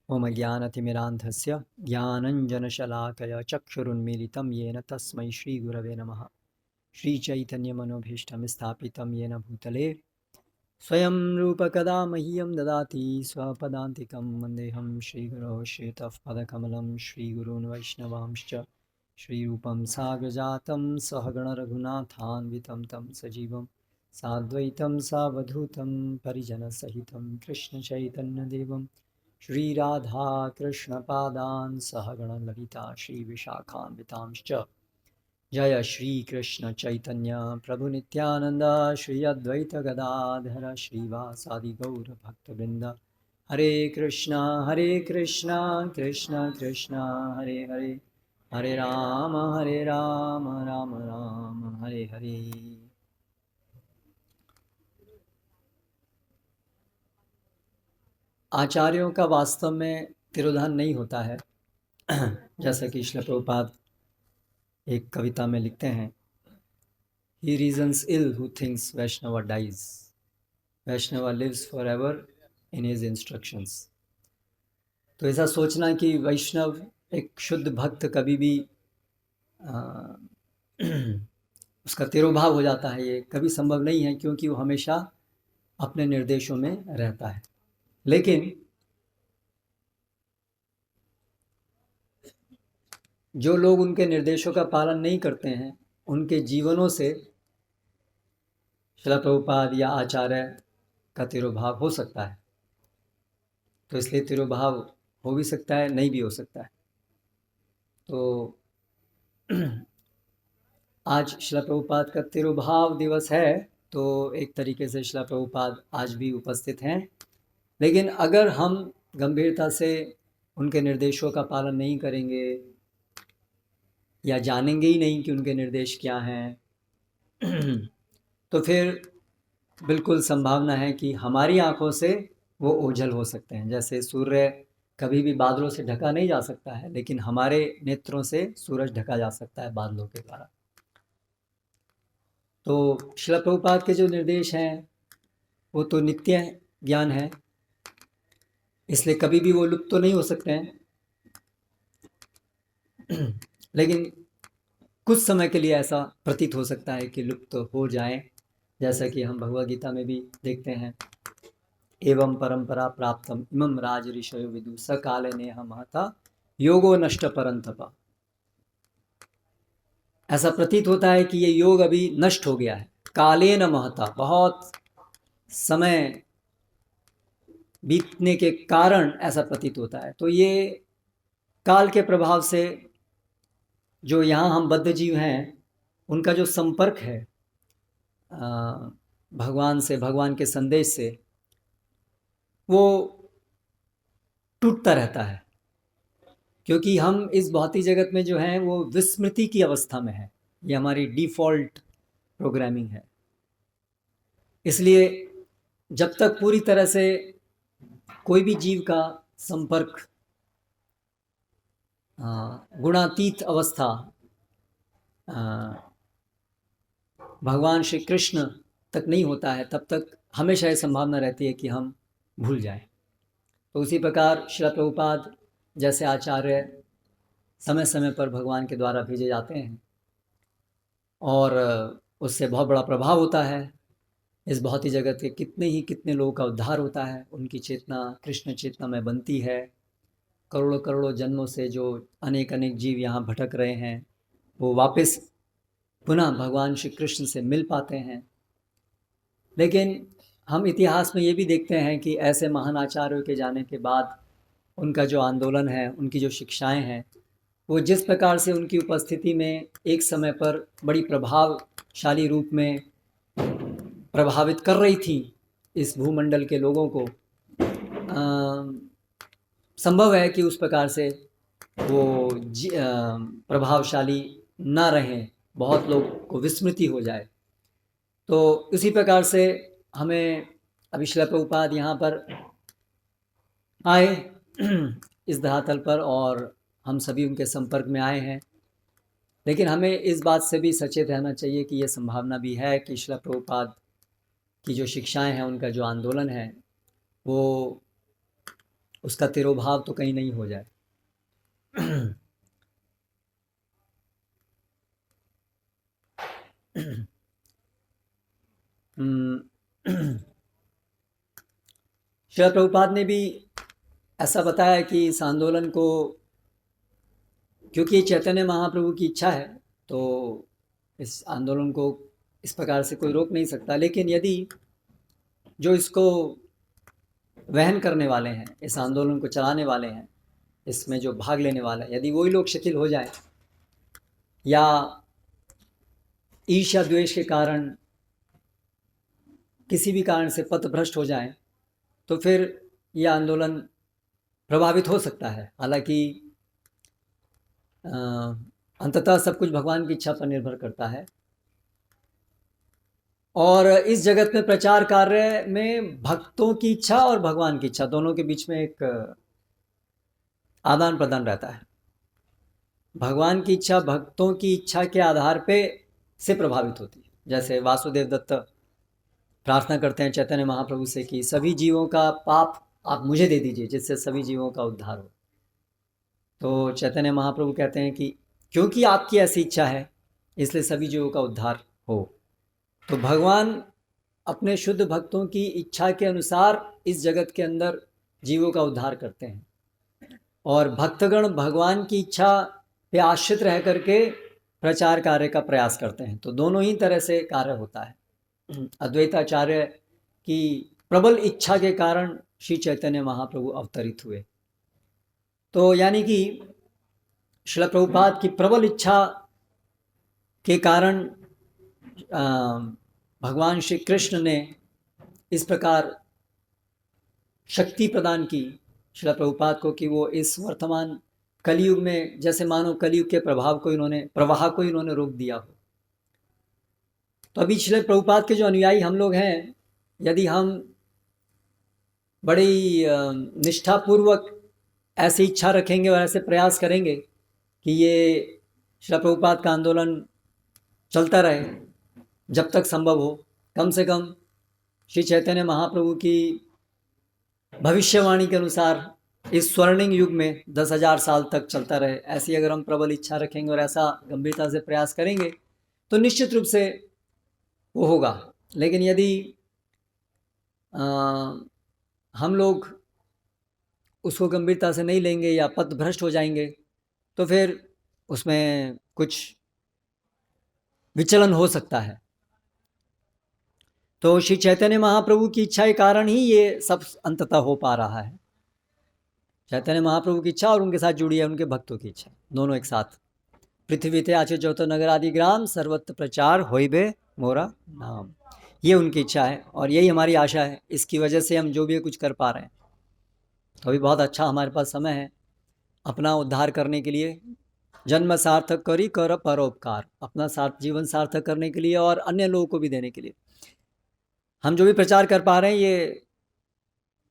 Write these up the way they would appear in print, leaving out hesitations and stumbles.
ओम ज्ञानतिमिरान्धस्य ज्ञानञ्जनशलाकया चक्षुरुन्मीलितं येन तस्मै श्रीगुरवे नमः। श्रीचैतन्यमनोभीष्टं स्थापितं येन भूतले स्वयं रूपकदा मह्यं ददाति स्वपदान्तिकं वन्देऽहं श्रीगुरो श्रीयुतः पदकमलं श्रीगुरून् वैष्णवांश्च श्रीरूपं साग्रजातं सहगणरघुनाथान्वितं तं सजीवं साद्वैतं सावधूतं परिजनसहितं कृष्णचैतन्यदेवं श्रीराधा कृष्णपादान् सहगणललिता श्रीविशाखान्वितांश्च जय श्री कृष्ण चैतन्य प्रभु नित्यानंद श्री अद्वैत गदाधर श्रीवासादि गौर भक्तवृंद हरे कृष्णा कृष्ण कृष्ण हरे हरे हरे राम राम राम हरे हरे। आचार्यों का वास्तव में तिरोधान नहीं होता है। जैसा कि श्रील प्रभुपाद एक कविता में लिखते हैं, He reasons ill who thinks Vaishnava dies. Vaishnava lives forever in his instructions. तो ऐसा सोचना कि वैष्णव एक शुद्ध भक्त कभी भी उसका तिरोभाव हो जाता है, ये कभी संभव नहीं है, क्योंकि वो हमेशा अपने निर्देशों में रहता है। लेकिन जो लोग उनके निर्देशों का पालन नहीं करते हैं, उनके जीवनों से श्रील प्रभुपाद या आचार्य का तिरोभाव हो सकता है। तो इसलिए तिरोभाव हो भी सकता है, नहीं भी हो सकता है। तो आज श्रील प्रभुपाद का तिरोभाव दिवस है, तो एक तरीके से श्रील प्रभुपाद आज भी उपस्थित हैं। लेकिन अगर हम गंभीरता से उनके निर्देशों का पालन नहीं करेंगे या जानेंगे ही नहीं कि उनके निर्देश क्या हैं, तो फिर बिल्कुल संभावना है कि हमारी आंखों से वो ओझल हो सकते हैं। जैसे सूर्य कभी भी बादलों से ढका नहीं जा सकता है, लेकिन हमारे नेत्रों से सूरज ढका जा सकता है बादलों के द्वारा। तो श्रील प्रभुपाद के जो निर्देश हैं वो तो नित्य ज्ञान है, इसलिए कभी भी वो लुप्त तो नहीं हो सकते हैं। लेकिन कुछ समय के लिए ऐसा प्रतीत हो सकता है कि लुप्त हो जाएं, जैसा कि हम भगवद गीता में भी देखते हैं, एवं परंपरा प्राप्तम इमं राज ऋषयो विदु स काले नेह महता योगो नष्ट परंतपा। ऐसा प्रतीत होता है कि ये योग अभी नष्ट हो गया है, काले न महता, बहुत समय बीतने के कारण ऐसा प्रतीत होता है। तो ये काल के प्रभाव से जो यहाँ हम बद्ध जीव हैं, उनका जो संपर्क है भगवान से, भगवान के संदेश से, वो टूटता रहता है, क्योंकि हम इस भौतिक जगत में जो हैं वो विस्मृति की अवस्था में है। ये हमारी डिफ़ॉल्ट प्रोग्रामिंग है। इसलिए जब तक पूरी तरह से कोई भी जीव का संपर्क गुणातीत अवस्था भगवान श्री कृष्ण तक नहीं होता है, तब तक हमेशा ये संभावना रहती है कि हम भूल जाएं। तो उसी प्रकार श्रील प्रभुपाद जैसे आचार्य समय समय पर भगवान के द्वारा भेजे जाते हैं और उससे बहुत बड़ा प्रभाव होता है। इस भौतिक जगत के कितने लोगों का उद्धार होता है, उनकी चेतना कृष्ण चेतना में बनती है। करोड़ों करोड़ों जन्मों से जो अनेक जीव यहाँ भटक रहे हैं, वो वापस पुनः भगवान श्री कृष्ण से मिल पाते हैं। लेकिन हम इतिहास में ये भी देखते हैं कि ऐसे महान आचार्यों के जाने के बाद उनका जो आंदोलन है, उनकी जो शिक्षाएं हैं, वो जिस प्रकार से उनकी उपस्थिति में एक समय पर बड़ी प्रभावशाली रूप में प्रभावित कर रही थी इस भूमंडल के लोगों को, संभव है कि उस प्रकार से वो प्रभावशाली ना रहें, बहुत लोग को विस्मृति हो जाए। तो उसी प्रकार से हमें अभी श्रील प्रभुपाद यहाँ पर आए इस धरातल पर, और हम सभी उनके संपर्क में आए हैं। लेकिन हमें इस बात से भी सचेत रहना चाहिए कि ये संभावना भी है कि श्रील प्रभुपाद की जो शिक्षाएं हैं, उनका जो आंदोलन है, वो उसका तिरोभाव तो कहीं नहीं हो जाए। श्रील प्रभुपाद ने भी ऐसा बताया कि इस आंदोलन को, क्योंकि चैतन्य महाप्रभु की इच्छा है, तो इस आंदोलन को इस प्रकार से कोई रोक नहीं सकता। लेकिन यदि जो इसको वहन करने वाले हैं, इस आंदोलन को चलाने वाले हैं, इसमें जो भाग लेने वाले हैं, यदि वही लोग शिथिल हो जाएं या ईर्ष्या द्वेष के कारण किसी भी कारण से पथभ्रष्ट हो जाएं, तो फिर यह आंदोलन प्रभावित हो सकता है। हालांकि अंततः सब कुछ भगवान की इच्छा पर निर्भर करता है। और इस जगत में प्रचार कार्य में भक्तों की इच्छा और भगवान की इच्छा दोनों के बीच में एक आदान प्रदान रहता है। भगवान की इच्छा भक्तों की इच्छा के आधार पे से प्रभावित होती है। जैसे वासुदेव दत्त प्रार्थना करते हैं चैतन्य महाप्रभु से कि सभी जीवों का पाप आप मुझे दे दीजिए, जिससे सभी जीवों का उद्धार हो। तो चैतन्य महाप्रभु कहते हैं कि क्योंकि आपकी ऐसी इच्छा है, इसलिए सभी जीवों का उद्धार हो। तो भगवान अपने शुद्ध भक्तों की इच्छा के अनुसार इस जगत के अंदर जीवों का उद्धार करते हैं, और भक्तगण भगवान की इच्छा पे आश्रित रह करके प्रचार कार्य का प्रयास करते हैं। तो दोनों ही तरह से कार्य होता है। अद्वैताचार्य की प्रबल इच्छा के कारण श्री चैतन्य महाप्रभु अवतरित हुए। तो यानी कि श्रील प्रभुपाद की प्रबल इच्छा के कारण भगवान श्री कृष्ण ने इस प्रकार शक्ति प्रदान की श्रील प्रभुपाद को कि वो इस वर्तमान कलयुग में, जैसे मानो कलयुग के प्रवाह को इन्होंने रोक दिया हो। तो अभी श्रील प्रभुपाद के जो अनुयायी हम लोग हैं, यदि हम बड़ी निष्ठापूर्वक ऐसी इच्छा रखेंगे और ऐसे प्रयास करेंगे कि ये श्रील प्रभुपाद का आंदोलन चलता रहे जब तक संभव हो, कम से कम श्री चैतन्य महाप्रभु की भविष्यवाणी के अनुसार इस स्वर्णिम युग में 10,000 साल तक चलता रहे, ऐसी अगर हम प्रबल इच्छा रखेंगे और ऐसा गंभीरता से प्रयास करेंगे तो निश्चित रूप से वो होगा। लेकिन यदि हम लोग उसको गंभीरता से नहीं लेंगे या पथभ्रष्ट हो जाएंगे, तो फिर उसमें कुछ विचलन हो सकता है। तो श्री चैतन्य महाप्रभु की इच्छा के कारण ही ये सब अंततः हो पा रहा है। चैतन्य महाप्रभु की इच्छा और उनके साथ जुड़ी है उनके भक्तों की इच्छा, दोनों एक साथ। पृथ्वी थे आचे चौथो नगर आदि ग्राम, सर्वत्र प्रचार होइबे मोरा नाम, ये उनकी इच्छा है और यही हमारी आशा है। इसकी वजह से हम जो भी कुछ कर पा रहे हैं, तो अभी बहुत अच्छा हमारे पास समय है अपना उद्धार करने के लिए। जन्म सार्थक करी कर परोपकार, अपना जीवन सार्थक करने के लिए और अन्य लोगों को भी देने के लिए। हम जो भी प्रचार कर पा रहे हैं, ये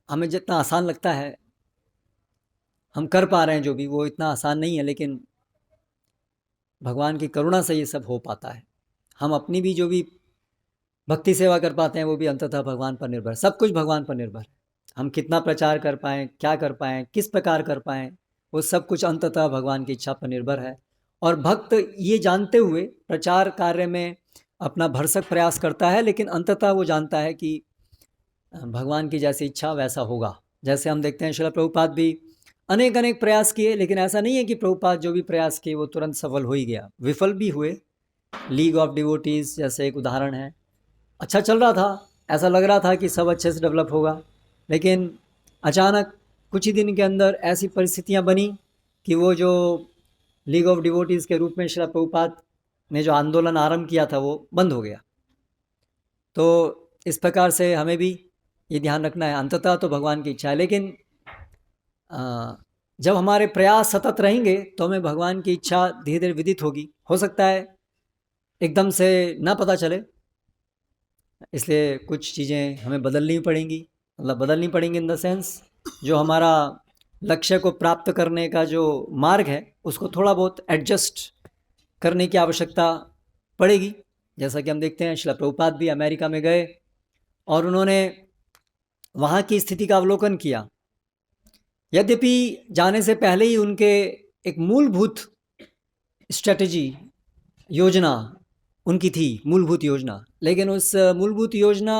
हमें जितना आसान लगता है हम कर पा रहे हैं, जो भी वो इतना आसान नहीं है, लेकिन भगवान की करुणा से ये सब हो पाता है। हम अपनी भी जो भी भक्ति सेवा कर पाते हैं वो भी अंततः भगवान पर निर्भर, सब कुछ भगवान पर निर्भर है। हम कितना प्रचार कर पाएँ, क्या कर पाएँ, किस प्रकार कर पाएँ, वो सब कुछ अंततः भगवान की इच्छा पर निर्भर है। और भक्त ये जानते हुए प्रचार कार्य में अपना भरसक प्रयास करता है, लेकिन अंततः वो जानता है कि भगवान की जैसी इच्छा वैसा होगा। जैसे हम देखते हैं श्रील प्रभुपाद भी अनेक प्रयास किए, लेकिन ऐसा नहीं है कि प्रभुपाद जो भी प्रयास किए वो तुरंत सफल हो ही गया, विफल भी हुए। लीग ऑफ डिवोटीज जैसे एक उदाहरण है। अच्छा चल रहा था, ऐसा लग रहा था कि सब अच्छे से डेवलप होगा, लेकिन अचानक कुछ ही दिन के अंदर ऐसी परिस्थितियां बनी कि वो जो लीग ऑफ डिवोटीज़ के रूप में श्रील प्रभुपाद ने जो आंदोलन आरंभ किया था वो बंद हो गया। तो इस प्रकार से हमें भी ये ध्यान रखना है, अंततः तो भगवान की इच्छा है, लेकिन जब हमारे प्रयास सतत रहेंगे तो हमें भगवान की इच्छा धीरे धीरे विदित होगी। हो सकता है एकदम से ना पता चले, इसलिए कुछ चीज़ें हमें बदलनी पड़ेंगी, मतलब बदलनी पड़ेंगी इन द सेंस जो हमारा लक्ष्य को प्राप्त करने का जो मार्ग है उसको थोड़ा बहुत एडजस्ट करने की आवश्यकता पड़ेगी। जैसा कि हम देखते हैं श्रील प्रभुपाद भी अमेरिका में गए और उन्होंने वहाँ की स्थिति का अवलोकन किया। यद्यपि जाने से पहले ही उनके एक मूलभूत स्ट्रेटजी, योजना उनकी थी, मूलभूत योजना, लेकिन उस मूलभूत योजना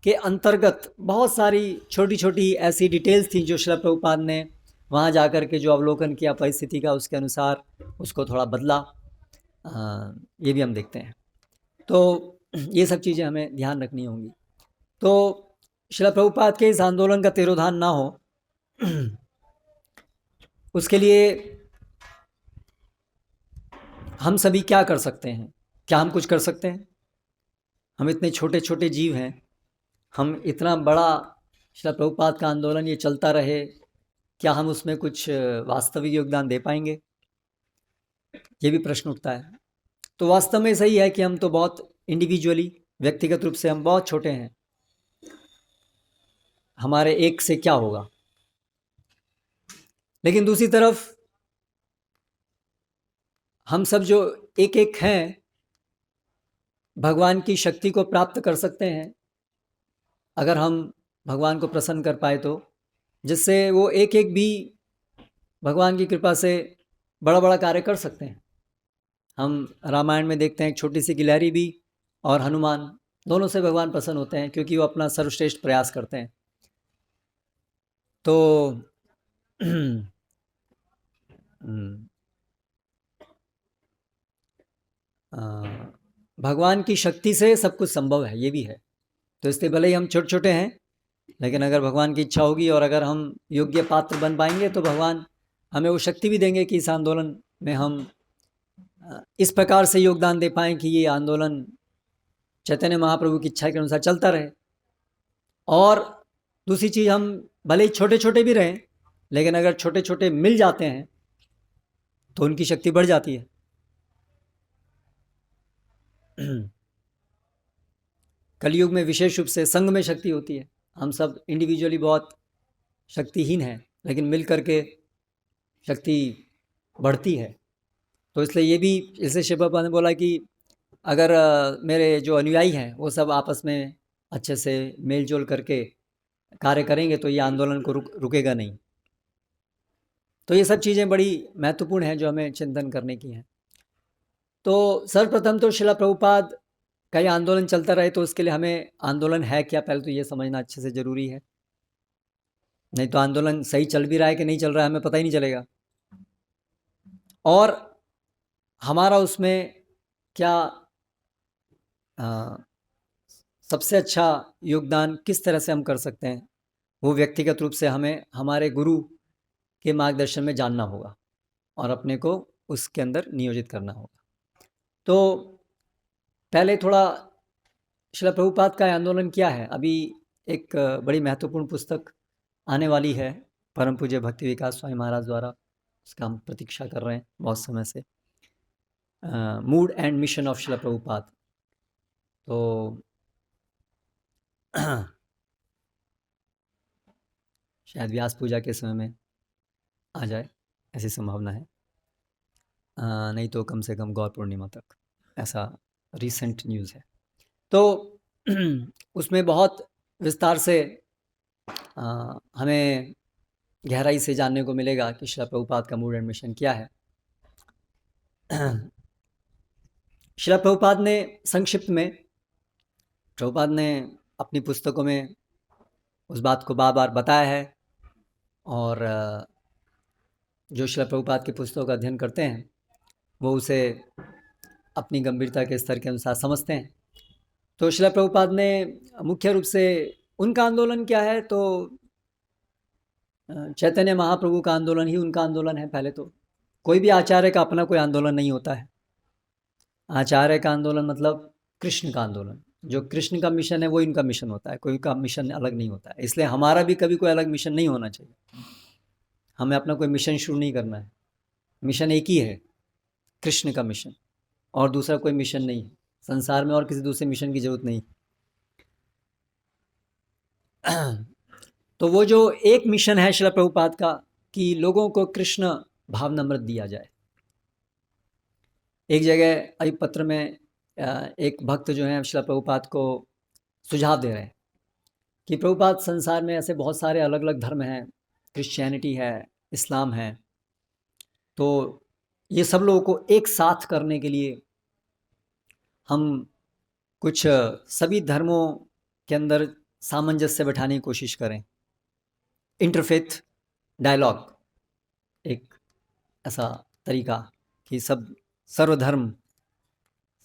के अंतर्गत बहुत सारी छोटी छोटी ऐसी डिटेल्स थी जो श्रील प्रभुपाद ने वहाँ जाकर के जो अवलोकन किया परिस्थिति का, उसके अनुसार उसको थोड़ा बदला। ये भी हम देखते हैं। तो ये सब चीज़ें हमें ध्यान रखनी होंगी। तो श्रील प्रभुपाद के इस आंदोलन का तिरोधान ना हो, उसके लिए हम सभी क्या कर सकते हैं? क्या हम कुछ कर सकते हैं? हम इतने छोटे छोटे जीव हैं, हम इतना बड़ा श्रील प्रभुपाद का आंदोलन ये चलता रहे, क्या हम उसमें कुछ वास्तविक योगदान दे पाएंगे? ये भी प्रश्न उठता है। तो वास्तव में सही है कि हम तो बहुत इंडिविजुअली, व्यक्तिगत रूप से हम बहुत छोटे हैं, हमारे एक से क्या होगा। लेकिन दूसरी तरफ हम सब जो एक एक हैं, भगवान की शक्ति को प्राप्त कर सकते हैं अगर हम भगवान को प्रसन्न कर पाए तो, जिससे वो एक एक भी भगवान की कृपा से बड़ा बड़ा कार्य कर सकते हैं। हम रामायण में देखते हैं एक छोटी सी गिलहरी भी और हनुमान, दोनों से भगवान प्रसन्न होते हैं क्योंकि वो अपना सर्वश्रेष्ठ प्रयास करते हैं। तो भगवान की शक्ति से सब कुछ संभव है, ये भी है। तो इसलिए भले ही हम छोटे छोटे हैं, लेकिन अगर भगवान की इच्छा होगी और अगर हम योग्य पात्र बन पाएंगे तो भगवान हमें वो शक्ति भी देंगे कि इस आंदोलन में हम इस प्रकार से योगदान दे पाएँ कि ये आंदोलन चैतन्य महाप्रभु की इच्छा के अनुसार चलता रहे। और दूसरी चीज़, हम भले ही छोटे छोटे भी रहें, लेकिन अगर छोटे छोटे मिल जाते हैं तो उनकी शक्ति बढ़ जाती है। कलयुग में विशेष रूप से संघ में शक्ति होती है। हम सब इंडिविजुअली बहुत शक्तिहीन हैं, लेकिन मिल करके शक्ति बढ़ती है। तो इसलिए ये भी, जैसे शिव बाबा ने बोला कि अगर मेरे जो अनुयायी हैं वो सब आपस में अच्छे से मेल जोल करके कार्य करेंगे तो ये आंदोलन को रुकेगा नहीं। तो ये सब चीज़ें बड़ी महत्वपूर्ण हैं जो हमें चिंतन करने की हैं। तो सर्वप्रथम तो श्रील प्रभुपाद का ये आंदोलन चलता रहे, तो उसके लिए हमें आंदोलन है क्या, पहले तो ये समझना अच्छे से ज़रूरी है। नहीं तो आंदोलन सही चल भी रहा है कि नहीं चल रहा है हमें पता ही नहीं चलेगा। और हमारा उसमें क्या सबसे अच्छा योगदान किस तरह से हम कर सकते हैं, वो व्यक्तिगत रूप से हमें हमारे गुरु के मार्गदर्शन में जानना होगा और अपने को उसके अंदर नियोजित करना होगा। तो पहले थोड़ा श्रील प्रभुपाद का आंदोलन क्या है। अभी एक बड़ी महत्वपूर्ण पुस्तक आने वाली है परम पूज्य भक्ति विकास स्वामी महाराज द्वारा, उसका हम प्रतीक्षा कर रहे हैं बहुत समय से, mood and mission of Srila Prabhupada. तो शायद व्यास पूजा के समय में आ जाए, ऐसी संभावना है। नहीं तो कम से कम गौर पूर्णिमा तक, ऐसा रीसेंट न्यूज़ है। तो उसमें बहुत विस्तार से हमें गहराई से जानने को मिलेगा कि श्रील प्रभुपाद का मूड एंड मिशन क्या है। श्रील प्रभुपाद ने संक्षिप्त में, प्रभुपाद ने अपनी पुस्तकों में उस बात को बार बार बताया है, और जो श्रील प्रभुपाद की पुस्तकों का अध्ययन करते हैं वो उसे अपनी गंभीरता के स्तर के अनुसार समझते हैं। तो श्रील प्रभुपाद ने मुख्य रूप से, उनका आंदोलन क्या है, तो चैतन्य महाप्रभु का आंदोलन ही उनका आंदोलन है। पहले तो कोई भी आचार्य का अपना कोई आंदोलन नहीं होता है। आचार्य का आंदोलन मतलब कृष्ण का आंदोलन, जो कृष्ण का मिशन है वो इनका मिशन होता है, कोई का मिशन अलग नहीं होता है। इसलिए हमारा भी कभी कोई अलग मिशन नहीं होना चाहिए। हमें अपना कोई मिशन शुरू नहीं करना है। मिशन एक ही है, कृष्ण का मिशन, और दूसरा कोई मिशन नहीं है संसार में, और किसी दूसरे मिशन की जरूरत नहीं। तो वो जो एक मिशन है श्रील प्रभुपाद का, कि लोगों को कृष्ण भावनामृत दिया जाए। एक जगह अभी पत्र में एक भक्त जो है श्रील प्रभुपाद को सुझाव दे रहे हैं कि प्रभुपाद, संसार में ऐसे बहुत सारे अलग अलग धर्म हैं, क्रिश्चियनिटी है, इस्लाम है, तो ये सब लोगों को एक साथ करने के लिए हम कुछ सभी धर्मों के अंदर सामंजस्य बैठाने की कोशिश करें। इंटरफेथ डायलॉग एक ऐसा तरीका कि सब सर्वधर्म,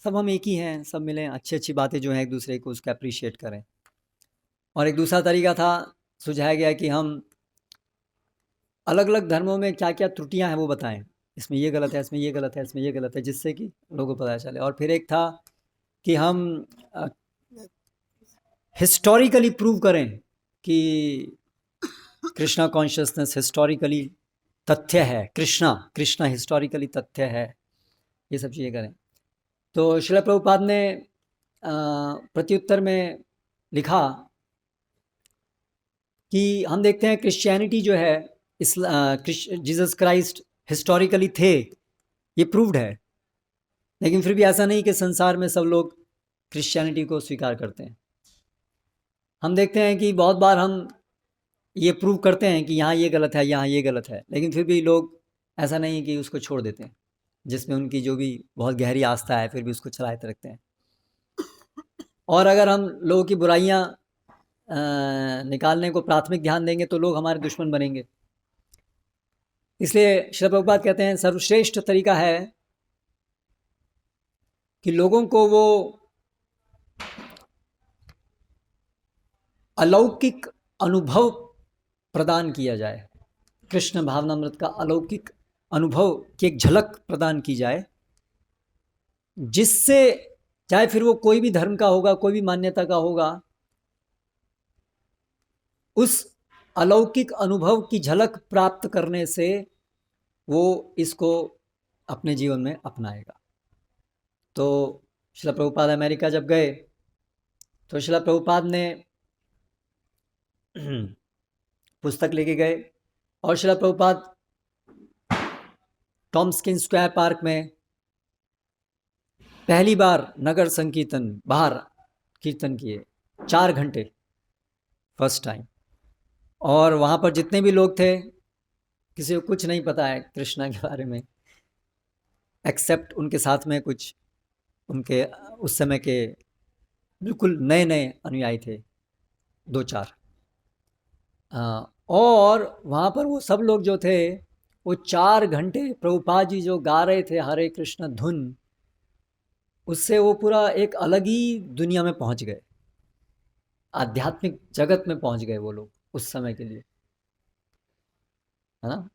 सब हम एक ही हैं, सब मिलें, अच्छी अच्छी बातें जो हैं एक दूसरे को उसको अप्रिशिएट करें। और एक दूसरा तरीका था, सुझाया गया कि हम अलग अलग धर्मों में क्या क्या त्रुटियां हैं वो बताएं, इसमें ये गलत है, इसमें ये गलत है, इसमें ये गलत है, जिससे कि लोगों को पता चले। और फिर एक था कि हम हिस्टोरिकली प्रूव करें कि कृष्णा कॉन्शियसनेस हिस्टोरिकली तथ्य है, कृष्णा हिस्टोरिकली तथ्य है, ये सब चीज़ें करें। तो श्रील प्रभुपाद ने प्रत्युत्तर में लिखा कि हम देखते हैं क्रिश्चियनिटी जो है, जीसस क्राइस्ट हिस्टोरिकली थे, ये प्रूव्ड है, लेकिन फिर भी ऐसा नहीं कि संसार में सब लोग क्रिश्चियनिटी को स्वीकार करते हैं। हम देखते हैं कि बहुत बार हम ये प्रूव करते हैं कि यहाँ ये गलत है, यहाँ ये गलत है, लेकिन फिर भी लोग ऐसा नहीं कि उसको छोड़ देते हैं, जिसमें उनकी जो भी बहुत गहरी आस्था है फिर भी उसको चलाते रखते हैं। और अगर हम लोगों की बुराइयाँ निकालने को प्राथमिक ध्यान देंगे तो लोग हमारे दुश्मन बनेंगे। इसलिए श्रील प्रभुपाद कहते हैं सर्वश्रेष्ठ तरीका है कि लोगों को वो अलौकिक अनुभव प्रदान किया जाए, कृष्ण भावनामृत का अलौकिक अनुभव की एक झलक प्रदान की जाए, जिससे चाहे फिर वो कोई भी धर्म का होगा, कोई भी मान्यता का होगा, उस अलौकिक अनुभव की झलक प्राप्त करने से वो इसको अपने जीवन में अपनाएगा। तो श्रील प्रभुपाद अमेरिका जब गए तो श्रील प्रभुपाद ने पुस्तक लेके गए और श्रील प्रभुपाद टॉम्स्किन स्क्वायर पार्क में पहली बार नगर संकीर्तन बाहर कीर्तन किए 4 घंटे, फर्स्ट टाइम। और वहाँ पर जितने भी लोग थे किसी को कुछ नहीं पता है कृष्णा के बारे में, एक्सेप्ट उनके साथ में कुछ उनके उस समय के बिल्कुल नए नए अनुयायी थे 2-4। और वहाँ पर वो सब लोग जो थे वो 4 घंटे प्रभुपाद जी जो गा रहे थे हरे कृष्ण धुन, उससे वो पूरा एक अलग ही दुनिया में पहुँच गए, आध्यात्मिक जगत में पहुँच गए वो लोग उस समय के लिए, है ना।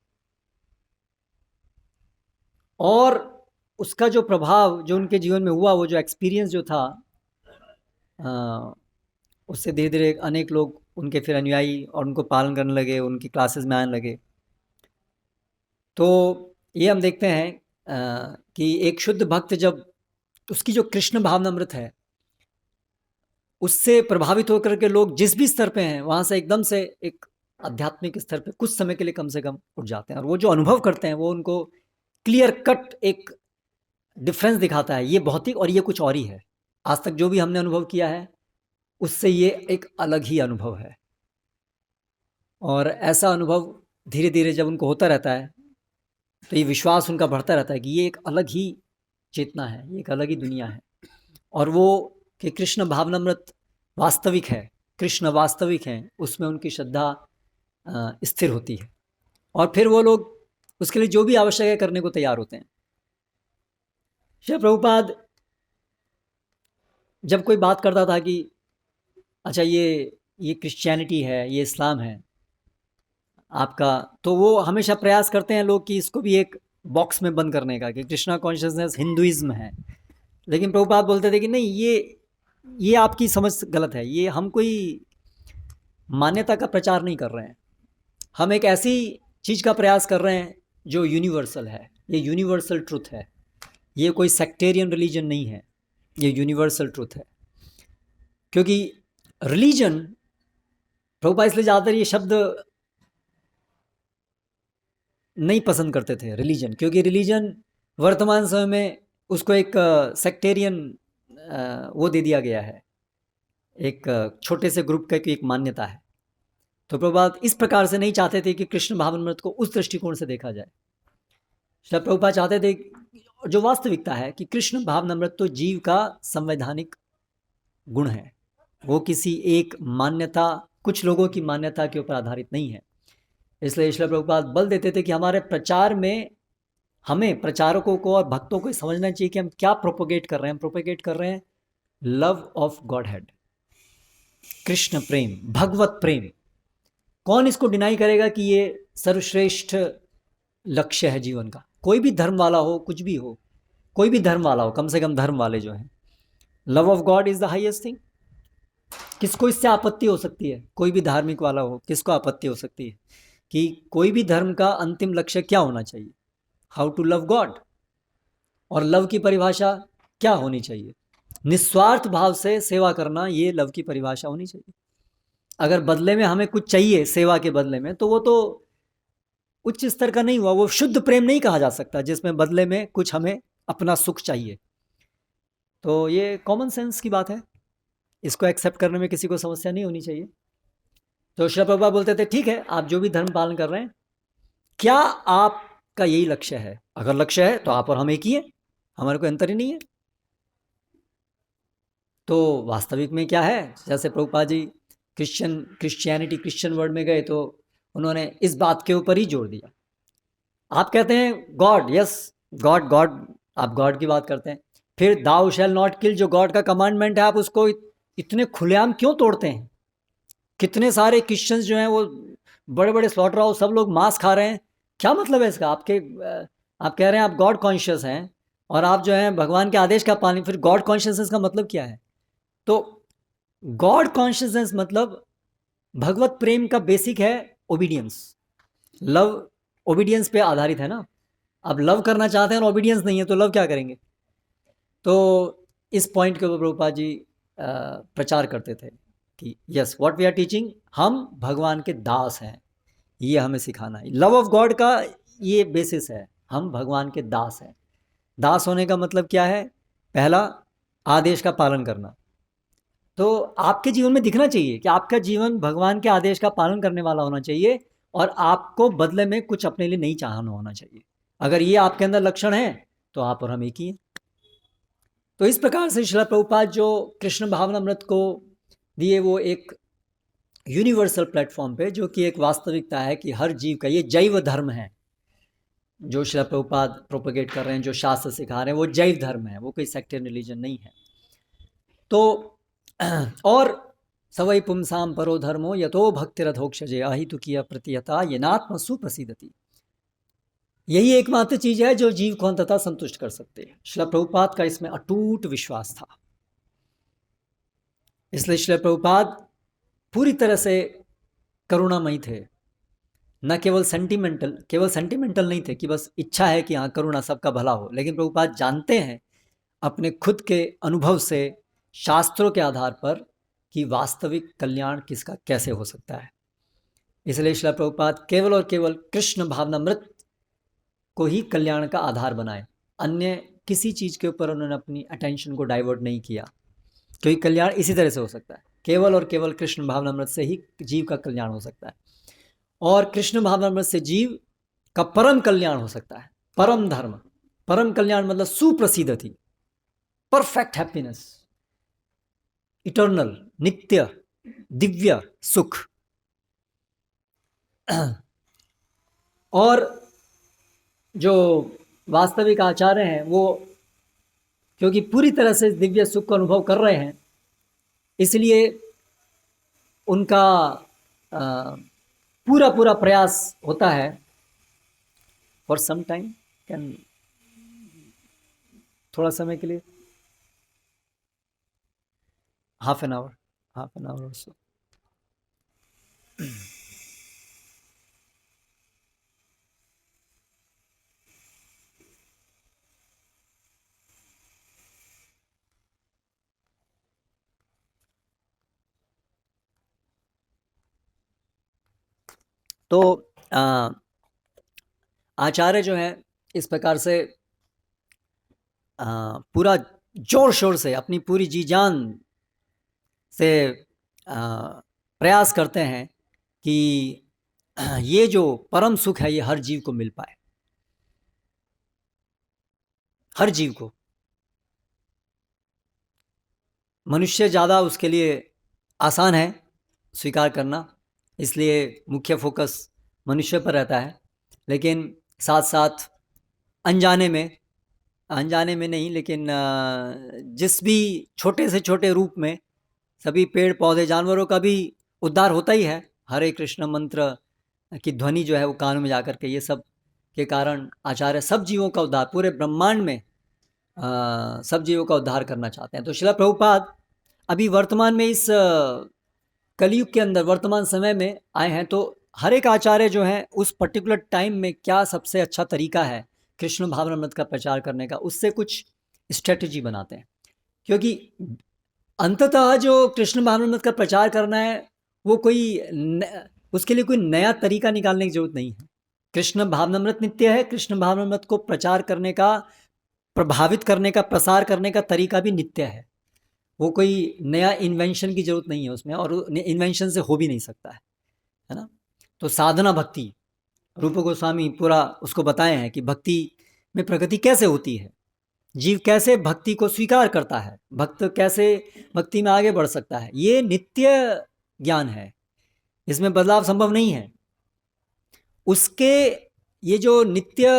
और उसका जो प्रभाव जो उनके जीवन में हुआ, वो जो एक्सपीरियंस जो था, उससे धीरे धीरे अनेक लोग उनके फिर अनुयायी और उनको पालन करने लगे, उनकी क्लासेस में आने लगे। तो ये हम देखते हैं कि एक शुद्ध भक्त जब उसकी जो कृष्ण भावनामृत है उससे प्रभावित होकर के लोग जिस भी स्तर पे हैं वहाँ से एकदम से एक आध्यात्मिक स्तर पे कुछ समय के लिए कम से कम उठ जाते हैं, और वो जो अनुभव करते हैं वो उनको क्लियर कट एक डिफरेंस दिखाता है, ये भौतिक और ये कुछ और ही है। आज तक जो भी हमने अनुभव किया है उससे ये एक अलग ही अनुभव है। और ऐसा अनुभव धीरे धीरे जब उनको होता रहता है तो ये विश्वास उनका बढ़ता रहता है कि ये एक अलग ही चेतना है, ये एक अलग ही दुनिया है, और वो कि कृष्ण भावनामृत वास्तविक है, कृष्ण वास्तविक हैं, उसमें उनकी श्रद्धा स्थिर होती है। और फिर वो लोग उसके लिए जो भी आवश्यक है करने को तैयार होते हैं। श्री प्रभुपाद जब कोई बात करता था कि अच्छा ये क्रिश्चियनिटी है, ये इस्लाम है आपका, तो वो हमेशा प्रयास करते हैं लोग कि इसको भी एक बॉक्स में बंद करने का, कि कृष्णा कॉन्शियसनेस हिंदुइज्म है। लेकिन प्रभुपाद बोलते थे कि नहीं, ये आपकी समझ गलत है, ये हम कोई मान्यता का प्रचार नहीं कर रहे हैं, हम एक ऐसी चीज़ का प्रयास कर रहे हैं जो यूनिवर्सल है, ये यूनिवर्सल ट्रुथ है, ये कोई सेक्टेरियन रिलीजन नहीं है, ये यूनिवर्सल ट्रुथ है। क्योंकि रिलीजन, प्रभुपाद इसलिए ज़्यादातर ये शब्द नहीं पसंद करते थे रिलीजन, क्योंकि रिलीजन वर्तमान समय में उसको एक सेक्टेरियन वो दे दिया गया है, एक छोटे से ग्रुप का एक मान्यता है। तो प्रभुपाद इस प्रकार से नहीं चाहते थे कि कृष्ण भावनामृत को उस दृष्टिकोण से देखा जाए। श्री प्रभुपाद चाहते थे, जो वास्तविकता है, कि कृष्ण भावनामृत तो जीव का संवैधानिक गुण है, वो किसी एक मान्यता, कुछ लोगों की मान्यता के ऊपर आधारित नहीं है। इसलिए श्री प्रभुपाद बल देते थे कि हमारे प्रचार में हमें प्रचारकों को और भक्तों को समझना चाहिए कि हम क्या प्रोपोगेट कर रहे हैं। हम प्रोपोगेट कर रहे हैं love of godhead, Krishna प्रेम, भगवत प्रेम। कौन इसको डिनाई करेगा कि ये सर्वश्रेष्ठ लक्ष्य है जीवन का? कोई भी धर्म वाला हो, कुछ भी हो, कोई भी धर्म वाला हो, कम से कम धर्म वाले जो हैं, love of God is the highest thing. किसको इससे आपत्ति हो सकती है? कोई भी धार्मिक वाला हो, किसको आपत्ति हो सकती है कि कोई भी धर्म का अंतिम लक्ष्य क्या होना चाहिए? How to love God. और लव की परिभाषा क्या होनी चाहिए? निस्वार्थ भाव से सेवा करना, ये लव की परिभाषा होनी चाहिए। अगर बदले में हमें कुछ चाहिए सेवा के बदले में, तो वो तो उच्च स्तर का नहीं हुआ, वो शुद्ध प्रेम नहीं कहा जा सकता, जिसमें बदले में कुछ हमें अपना सुख चाहिए। तो ये कॉमन सेंस की बात है, इसको एक्सेप्ट करने में किसी को समस्या नहीं होनी चाहिए। तो श्री प्रभुपाद बोलते थे, ठीक है, आप जो भी धर्म पालन कर रहे हैं, क्या आपका यही लक्ष्य है? अगर लक्ष्य है तो आप और हम एक ही हैं, हमारे कोई अंतर ही नहीं है। तो वास्तविक में क्या है, जैसे प्रभुपाद जी क्रिश्चियन वर्ड में गए तो उन्होंने इस बात के ऊपर ही जोर दिया। आप कहते हैं गॉड, यस गॉड, गॉड, आप गॉड की बात करते हैं, फिर दाउ शैल नॉट किल, जो गॉड का कमांडमेंट है, आप उसको इतने खुलेआम क्यों तोड़ते हैं? कितने सारे क्रिश्चियंस जो हैं वो बड़े बड़े स्लॉटर हाउस, सब लोग मांस खा रहे हैं, क्या मतलब है इसका? आप कह रहे हैं आप गॉड कॉन्शियस हैं और आप जो हैं भगवान के आदेश का पालन, फिर गॉड कॉन्शियसनेस का मतलब क्या है? तो गॉड कॉन्शियसनेस मतलब भगवत प्रेम का बेसिक है ओबीडियंस। लव ओबीडियंस पे आधारित है ना। अब लव करना चाहते हैं और ओबीडियंस नहीं है तो लव क्या करेंगे? तो इस पॉइंट के ऊपर प्रभुपाद जी प्रचार करते थे कि yes, what we are teaching, हम भगवान के दास हैं, ये हमें सिखाना है। लव ऑफ गॉड का ये बेसिस है, हम भगवान के दास हैं। दास होने का मतलब क्या है? पहला, आदेश का पालन करना। तो आपके जीवन में दिखना चाहिए कि आपका जीवन भगवान के आदेश का पालन करने वाला होना चाहिए और आपको बदले में कुछ अपने लिए नहीं चाहना होना चाहिए। अगर ये आपके अंदर लक्षण है तो आप और हम एक ही हैं। तो इस प्रकार से श्रील प्रभुपाद जो कृष्ण भावनामृत को दिए, वो एक यूनिवर्सल प्लेटफॉर्म पे, जो कि एक वास्तविकता है कि हर जीव का ये जैव धर्म है, जो श्रील प्रभुपाद प्रोपेगेट कर रहे हैं, जो शास्त्र सिखा रहे हैं, वो जैव धर्म है, वो कोई सेक्टेरियन रिलीजन नहीं है। तो और सवै पुंसाम परो धर्मो यतो भक्तिरधोक्षजे अहितु किया प्रतियता येनात्म सुप्रसिद्धति। यही एकमात्र चीज है जो जीव को अंततः संतुष्ट कर सकते हैं। श्रील प्रभुपाद का इसमें अटूट विश्वास था। इसलिए श्रील प्रभुपाद पूरी तरह से करुणामयी थे, न केवल सेंटिमेंटल नहीं थे कि बस इच्छा है कि हाँ करुणा सबका भला हो, लेकिन प्रभुपाद जानते हैं अपने खुद के अनुभव से, शास्त्रों के आधार पर, कि वास्तविक कल्याण किसका कैसे हो सकता है। इसलिए श्रील प्रभुपाद केवल और केवल कृष्ण भावनामृत को ही कल्याण का आधार बनाए, अन्य किसी चीज़ के ऊपर उन्होंने अपनी अटेंशन को डाइवर्ट नहीं किया, क्योंकि कल्याण इसी तरह से हो सकता है, केवल और केवल कृष्ण भावनामृत से ही जीव का कल्याण हो सकता है। और कृष्ण भावनामृत से जीव का परम कल्याण हो सकता है, परम धर्म, परम कल्याण मतलब सुप्रसिद्धति, परफेक्ट हैप्पीनेस, इटर्नल, नित्य, दिव्य सुख। और जो वास्तविक आचार्य हैं वो क्योंकि पूरी तरह से दिव्य सुख को अनुभव कर रहे हैं, इसलिए उनका पूरा पूरा प्रयास होता है फॉर सम टाइम, कैन, थोड़ा समय के लिए, हाफ एन आवर और सो। तो आचार्य जो है इस प्रकार से पूरा जोर शोर से, अपनी पूरी जी जान से प्रयास करते हैं कि ये जो परम सुख है ये हर जीव को मिल पाए, हर जीव को। मनुष्य ज़्यादा उसके लिए आसान है स्वीकार करना, इसलिए मुख्य फोकस मनुष्य पर रहता है। लेकिन साथ साथ अनजाने में नहीं, लेकिन जिस भी छोटे से छोटे रूप में सभी पेड़ पौधे जानवरों का भी उद्धार होता ही है। हरे कृष्ण मंत्र की ध्वनि जो है वो कानों में जाकर के, ये सब के कारण आचार्य सब जीवों का उद्धार, पूरे ब्रह्मांड में सब जीवों का उद्धार करना चाहते हैं। तो श्रील प्रभुपाद अभी वर्तमान में इस कलयुग के अंदर वर्तमान समय में आए हैं। तो हर एक आचार्य जो है उस पर्टिकुलर टाइम में क्या सबसे अच्छा तरीका है कृष्ण भावनामृत का प्रचार करने का, उससे कुछ स्ट्रेटजी बनाते हैं। क्योंकि अंततः जो कृष्ण भावनामृत का प्रचार करना है वो उसके लिए कोई नया तरीका निकालने की जरूरत नहीं है। कृष्ण भावनामृत नित्य है, कृष्ण भावनामृत को प्रचार करने का, प्रभावित करने का, प्रसार करने का तरीका भी नित्य है। वो कोई नया इन्वेंशन की जरूरत नहीं है उसमें, और इन्वेंशन से हो भी नहीं सकता है ना। तो साधना भक्ति, रूप गोस्वामी पूरा उसको बताए हैं कि भक्ति में प्रगति कैसे होती है, जीव कैसे भक्ति को स्वीकार करता है, भक्त कैसे भक्ति में आगे बढ़ सकता है। ये नित्य ज्ञान है, इसमें बदलाव संभव नहीं है। उसके ये जो नित्य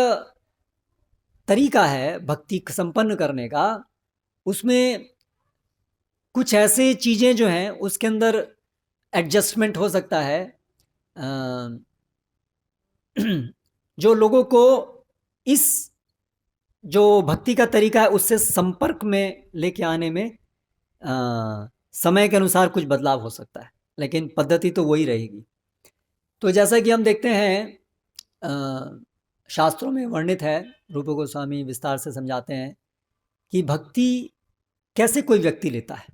तरीका है भक्ति संपन्न करने का, उसमें कुछ ऐसे चीज़ें जो हैं उसके अंदर एडजस्टमेंट हो सकता है जो लोगों को इस जो भक्ति का तरीका है उससे संपर्क में लेके आने में समय के अनुसार कुछ बदलाव हो सकता है, लेकिन पद्धति तो वही रहेगी। तो जैसा कि हम देखते हैं शास्त्रों में वर्णित है, रूप गोस्वामी विस्तार से समझाते हैं कि भक्ति कैसे कोई व्यक्ति लेता है।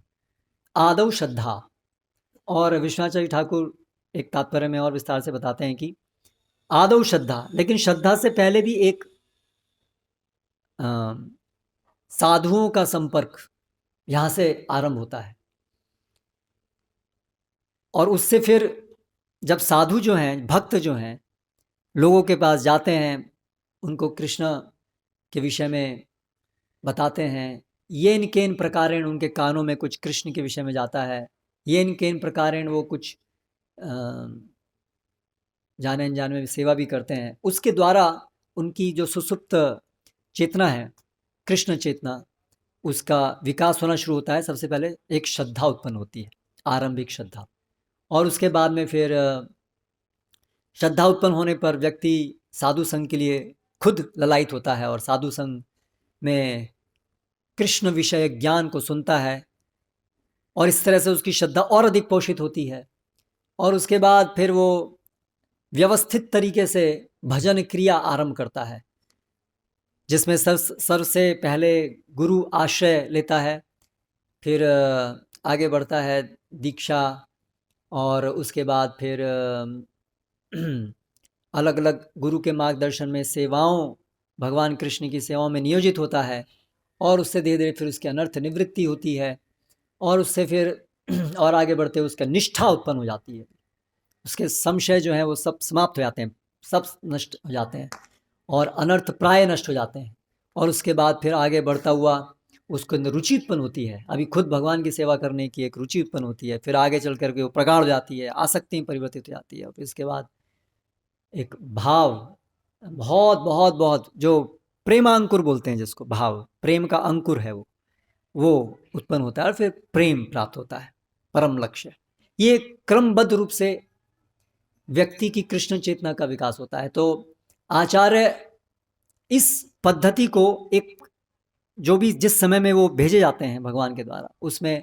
आदौ श्रद्धा, और विश्वनाचार्य ठाकुर एक तात्पर्य में और विस्तार से बताते हैं कि आदौ श्रद्धा, लेकिन श्रद्धा से पहले भी एक साधुओं का संपर्क यहाँ से आरंभ होता है। और उससे फिर जब साधु जो हैं, भक्त जो हैं, लोगों के पास जाते हैं, उनको कृष्ण के विषय में बताते हैं, ये इनके इन प्रकारेण उनके कानों में कुछ कृष्ण के विषय में जाता है, ये इनके इन प्रकारेण वो कुछ जाने अनजाने में सेवा भी करते हैं। उसके द्वारा उनकी जो सुसुप्त चेतना है, कृष्ण चेतना, उसका विकास होना शुरू होता है। सबसे पहले एक श्रद्धा उत्पन्न होती है, आरंभिक श्रद्धा, और उसके बाद में फिर श्रद्धा उत्पन्न होने पर व्यक्ति साधु संघ के लिए खुद ललायित होता है और साधु संघ में कृष्ण विषय ज्ञान को सुनता है, और इस तरह से उसकी श्रद्धा और अधिक पोषित होती है। और उसके बाद फिर वो व्यवस्थित तरीके से भजन क्रिया आरंभ करता है, जिसमें सर्व से पहले गुरु आश्रय लेता है, फिर आगे बढ़ता है दीक्षा, और उसके बाद फिर अलग अलग गुरु के मार्गदर्शन में सेवाओं, भगवान कृष्ण की सेवाओं में नियोजित होता है, और उससे धीरे धीरे फिर उसकी अनर्थ निवृत्ति होती है, और उससे फिर और आगे बढ़ते उसका निष्ठा उत्पन्न हो जाती है। उसके संशय जो है वो सब समाप्त हो जाते हैं, सब नष्ट हो जाते हैं, और अनर्थ प्राय नष्ट हो जाते हैं। और उसके बाद फिर आगे बढ़ता हुआ उसको अंदर रुचि उत्पन्न होती है, अभी खुद भगवान की सेवा करने की एक रुचि उत्पन्न होती है। फिर आगे चल करके वो प्रगाढ़ हो जाती है, आसक्ति में परिवर्तित हो जाती है, और फिर इसके बाद एक भाव, बहुत बहुत बहुत जो प्रेमांकुर बोलते हैं जिसको, भाव प्रेम का अंकुर है वो उत्पन्न होता है, और फिर प्रेम प्राप्त होता है, परम लक्ष्य। ये क्रमबद्ध रूप से व्यक्ति की कृष्ण चेतना का विकास होता है। तो आचार्य इस पद्धति को एक जो भी जिस समय में वो भेजे जाते हैं भगवान के द्वारा, उसमें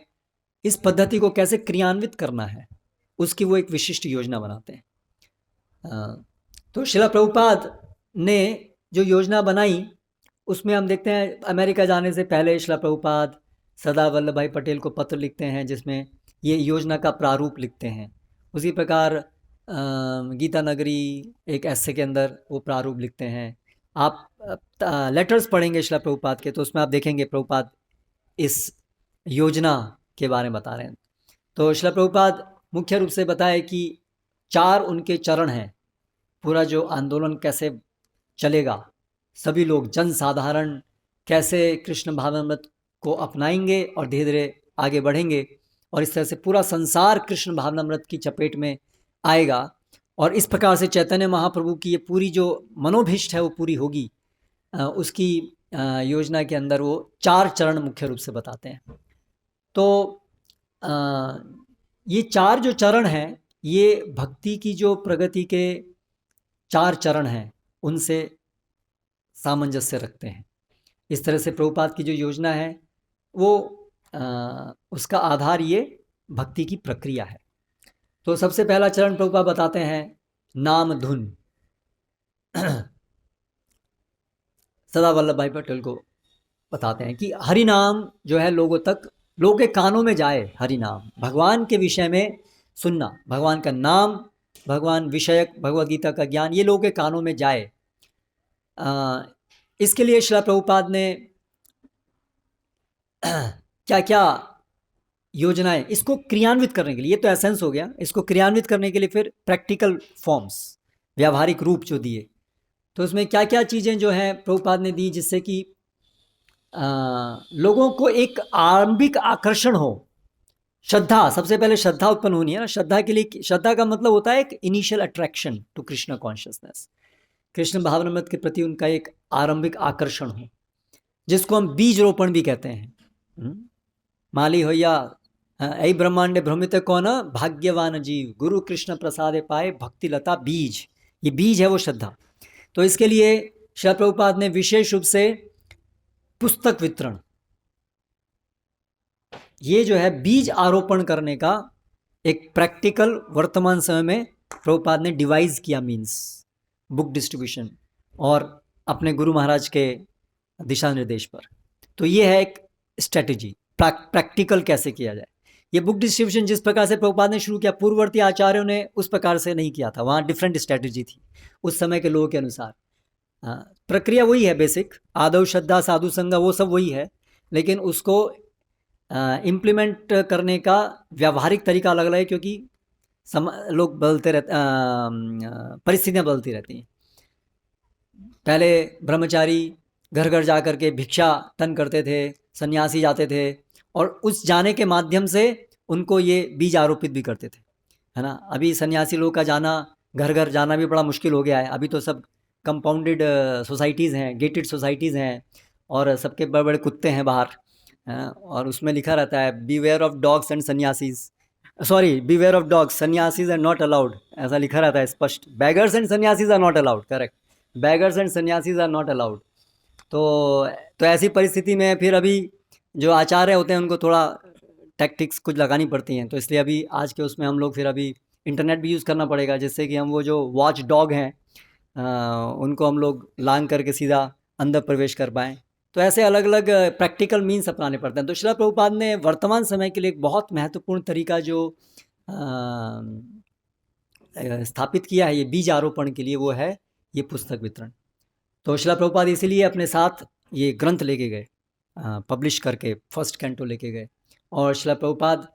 इस पद्धति को कैसे क्रियान्वित करना है उसकी वो एक विशिष्ट योजना बनाते हैं। तो श्रील प्रभुपाद ने जो योजना बनाई उसमें हम देखते हैं अमेरिका जाने से पहले श्रील प्रभुपाद सरदार वल्लभ भाई पटेल को पत्र लिखते हैं, जिसमें ये योजना का प्रारूप लिखते हैं। उसी प्रकार गीता नगरी एक ऐसे के अंदर वो प्रारूप लिखते हैं। आप लेटर्स पढ़ेंगे श्रील प्रभुपाद के, तो उसमें आप देखेंगे प्रभुपाद इस योजना के बारे में बता रहे हैं। तो श्रील प्रभुपाद मुख्य रूप से बताए कि 4 उनके चरण हैं, पूरा जो आंदोलन कैसे चलेगा, सभी लोग जन साधारण कैसे कृष्ण भावनामृत को अपनाएंगे और धीरे धीरे आगे बढ़ेंगे, और इस तरह से पूरा संसार कृष्ण भावनामृत की चपेट में आएगा। और इस प्रकार से चैतन्य महाप्रभु की ये पूरी जो मनोभीष्ट है वो पूरी होगी। उसकी योजना के अंदर वो 4 चरण मुख्य रूप से बताते हैं। तो ये 4 जो चरण हैं, ये भक्ति की जो प्रगति के 4 चरण हैं उनसे सामंजस्य रखते हैं। इस तरह से प्रभुपाद की जो योजना है वो उसका आधार ये भक्ति की प्रक्रिया है। तो सबसे पहला चरण प्रभुपाद बताते हैं नाम धुन। सरदार वल्लभ भाई पटेल को बताते हैं कि हरि नाम जो है लोगों तक, लोगों के कानों में जाए। हरि नाम भगवान के विषय में सुनना, भगवान का नाम, भगवान विषयक भगवद गीता का ज्ञान, ये लोगों के कानों में जाए। इसके लिए श्रील प्रभुपाद ने क्या क्या योजनाएं, इसको क्रियान्वित करने के लिए, ये तो एसेंस हो गया, इसको क्रियान्वित करने के लिए फिर प्रैक्टिकल फॉर्म्स, व्यावहारिक रूप जो दिए। तो उसमें क्या क्या चीज़ें जो हैं प्रभुपाद ने दी जिससे कि लोगों को एक आरंभिक आकर्षण हो। श्रद्धा, सबसे पहले श्रद्धा उत्पन्न होनी है ना। श्रद्धा के लिए, श्रद्धा का मतलब होता है एक initial attraction to Krishna consciousness, Krishna भावनामृत के प्रति उनका एक आरंभिक आकर्षण हो, जिसको हम बीज रोपण भी कहते हैं। माली होया ऐ ब्रह्मांड भ्रमित कौन, भाग्यवान जीव गुरु कृष्ण प्रसादे पाए भक्ति लता बीज, ये बीज है वो श्रद्धा। तो इसके लिए श्रील प्रभुपाद ने विशेष रूप से पुस्तक वितरण, ये जो है बीज आरोपण करने का एक प्रैक्टिकल वर्तमान समय में प्रभुपाद ने डिवाइस किया, मीन्स बुक डिस्ट्रीब्यूशन और अपने गुरु महाराज के दिशा निर्देश पर। तो ये है एक स्ट्रेटजी, प्रैक्टिकल कैसे किया जाए। ये बुक डिस्ट्रीब्यूशन जिस प्रकार से प्रभुपाद ने शुरू किया, पूर्ववर्ती आचार्यों ने उस प्रकार से नहीं किया था, वहाँ डिफरेंट स्ट्रेटजी थी उस समय के लोगों के अनुसार। प्रक्रिया वही है बेसिक, आदव श्रद्धा साधु संगा वो सब वही है, लेकिन उसको इम्प्लीमेंट करने का व्यावहारिक तरीका अलग अलग है, क्योंकि लोग बदलते रहते, परिस्थितियाँ बदलती रहती हैं। पहले ब्रह्मचारी घर घर जा कर के भिक्षा टन करते थे, सन्यासी जाते थे, और उस जाने के माध्यम से उनको ये बीज आरोपित भी करते थे, है ना। अभी सन्यासी लोग का जाना, घर घर जाना भी बड़ा मुश्किल हो गया है। अभी तो सब कंपाउंडेड सोसाइटीज़ हैं, गेटेड सोसाइटीज़ हैं, और सबके बड़े बड़े कुत्ते हैं बाहर, और उसमें लिखा रहता है beware of dogs and sannyasis, sorry beware of dogs, sannyasis are not allowed, ऐसा लिखा रहता है स्पष्ट। Beggars and sannyasis are not allowed, correct, beggars and sannyasis are not allowed. तो ऐसी परिस्थिति में फिर अभी जो आचार्य होते हैं उनको थोड़ा टैक्टिक्स कुछ लगानी पड़ती हैं। तो इसलिए अभी आज के उसमें हम लोग फिर अभी इंटरनेट भी यूज़ करना पड़ेगा, जिससे कि हम वो जो वॉच डॉग हैं उनको हम लोग लांग करके सीधा अंदर प्रवेश कर पाएँ। तो ऐसे अलग अलग प्रैक्टिकल मीन्स अपनाने पड़ते हैं। तो श्रील प्रभुपाद ने वर्तमान समय के लिए एक बहुत महत्वपूर्ण तरीका जो स्थापित किया है ये बीज आरोपण के लिए, वो है ये पुस्तक वितरण। तो श्रील प्रभुपाद इसीलिए अपने साथ ये ग्रंथ लेके गए, पब्लिश करके फर्स्ट कैंटो लेके गए, और श्रील प्रभुपाद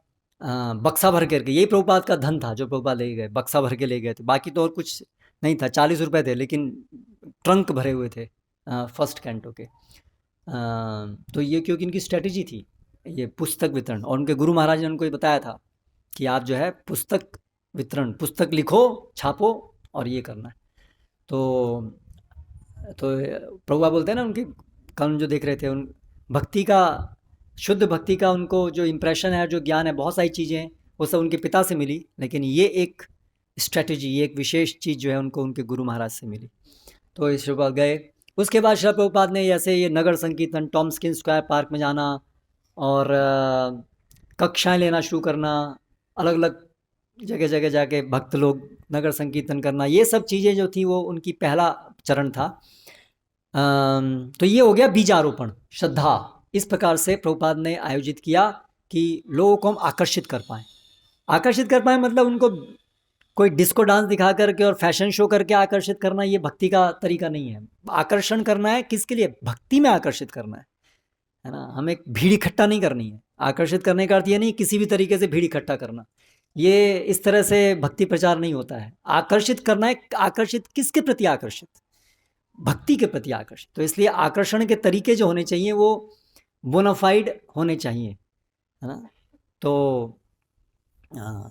बक्सा भर करके, यही प्रभुपाद का धन था जो प्रभुपाद ले गए, बक्सा भर के ले गए थे। बाकी तो और कुछ नहीं था, 40 रुपये थे, लेकिन ट्रंक भरे हुए थे फर्स्ट कैंटो के। तो ये क्योंकि इनकी स्ट्रेटजी थी ये पुस्तक वितरण, और उनके गुरु महाराज ने उनको ये बताया था कि आप जो है पुस्तक वितरण, पुस्तक लिखो, छापो, और ये करना है। तो प्रभुपाद बोलते हैं ना, उनके कानून जो देख रहे थे, उन भक्ति का, शुद्ध भक्ति का उनको जो इम्प्रेशन है, जो ज्ञान है, बहुत सारी चीज़ें हैं वो सब उनके पिता से मिली, लेकिन ये एक स्ट्रेटजी, ये एक विशेष चीज़ जो है उनको उनके गुरु महाराज से मिली। तो इस प्रभुपाद गए। उसके बाद श्रील प्रभुपाद ने ऐसे ये नगर संकीर्तन, टॉम्स्किन स्क्वायर पार्क में जाना और कक्षाएं लेना शुरू करना, अलग अलग जगह जगह जाके भक्त लोग नगर संकीर्तन करना, ये सब चीज़ें जो थी वो उनकी पहला चरण था। तो ये हो गया बीजारोपण, श्रद्धा। इस प्रकार से प्रभुपाद ने आयोजित किया कि लोगों को हम आकर्षित कर पाएँ। आकर्षित कर पाएँ मतलब उनको कोई डिस्को डांस दिखा करके और फैशन शो करके आकर्षित करना, ये भक्ति का तरीका नहीं है। आकर्षण करना है किसके लिए? भक्ति में आकर्षित करना है ना। हमें भीड़ इकट्ठा नहीं करनी है। आकर्षित करने का अर्थ ये नहीं किसी भी तरीके से भीड़ इकट्ठा करना, ये इस तरह से भक्ति प्रचार नहीं होता है। आकर्षित करना है, आकर्षित किसके प्रति आकर्षित? भक्ति के प्रति आकर्षित। तो इसलिए आकर्षण के तरीके जो होने चाहिए वो बोनाफाइड होने चाहिए, है ना। तो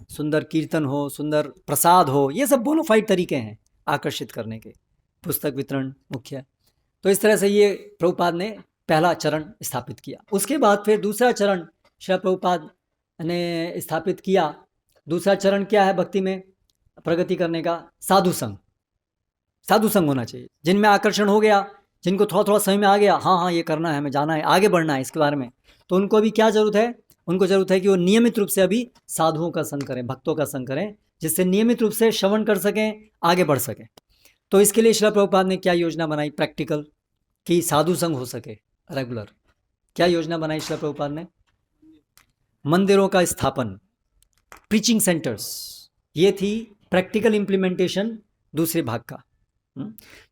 सुंदर कीर्तन हो, सुंदर प्रसाद हो, ये सब बोनाफाइड तरीके हैं आकर्षित करने के। पुस्तक वितरण मुख्य। तो इस तरह से ये प्रभुपाद ने पहला चरण स्थापित किया। उसके बाद फिर दूसरा चरण श्री प्रभुपाद ने स्थापित किया। दूसरा चरण क्या है भक्ति में प्रगति करने का? साधु संग। साधु संग होना चाहिए, जिनमें आकर्षण हो गया, जिनको थोड़ा थोड़ा समझ में आ गया, हाँ हाँ ये करना है, हमें जाना है, आगे बढ़ना है इसके बारे में, तो उनको अभी क्या ज़रूरत है? उनको ज़रूरत है कि वो नियमित रूप से अभी साधुओं का संग करें, भक्तों का संग करें, जिससे नियमित रूप से श्रवण कर सकें, आगे बढ़ सकें। तो इसके लिए श्रील प्रभुपाद ने क्या योजना बनाई प्रैक्टिकल, कि साधु संग हो सके रेगुलर। क्या योजना बनाई श्रील प्रभुपाद ने? मंदिरों का स्थापन, प्रीचिंग सेंटर्स, ये थी प्रैक्टिकल इम्प्लीमेंटेशन दूसरे भाग का।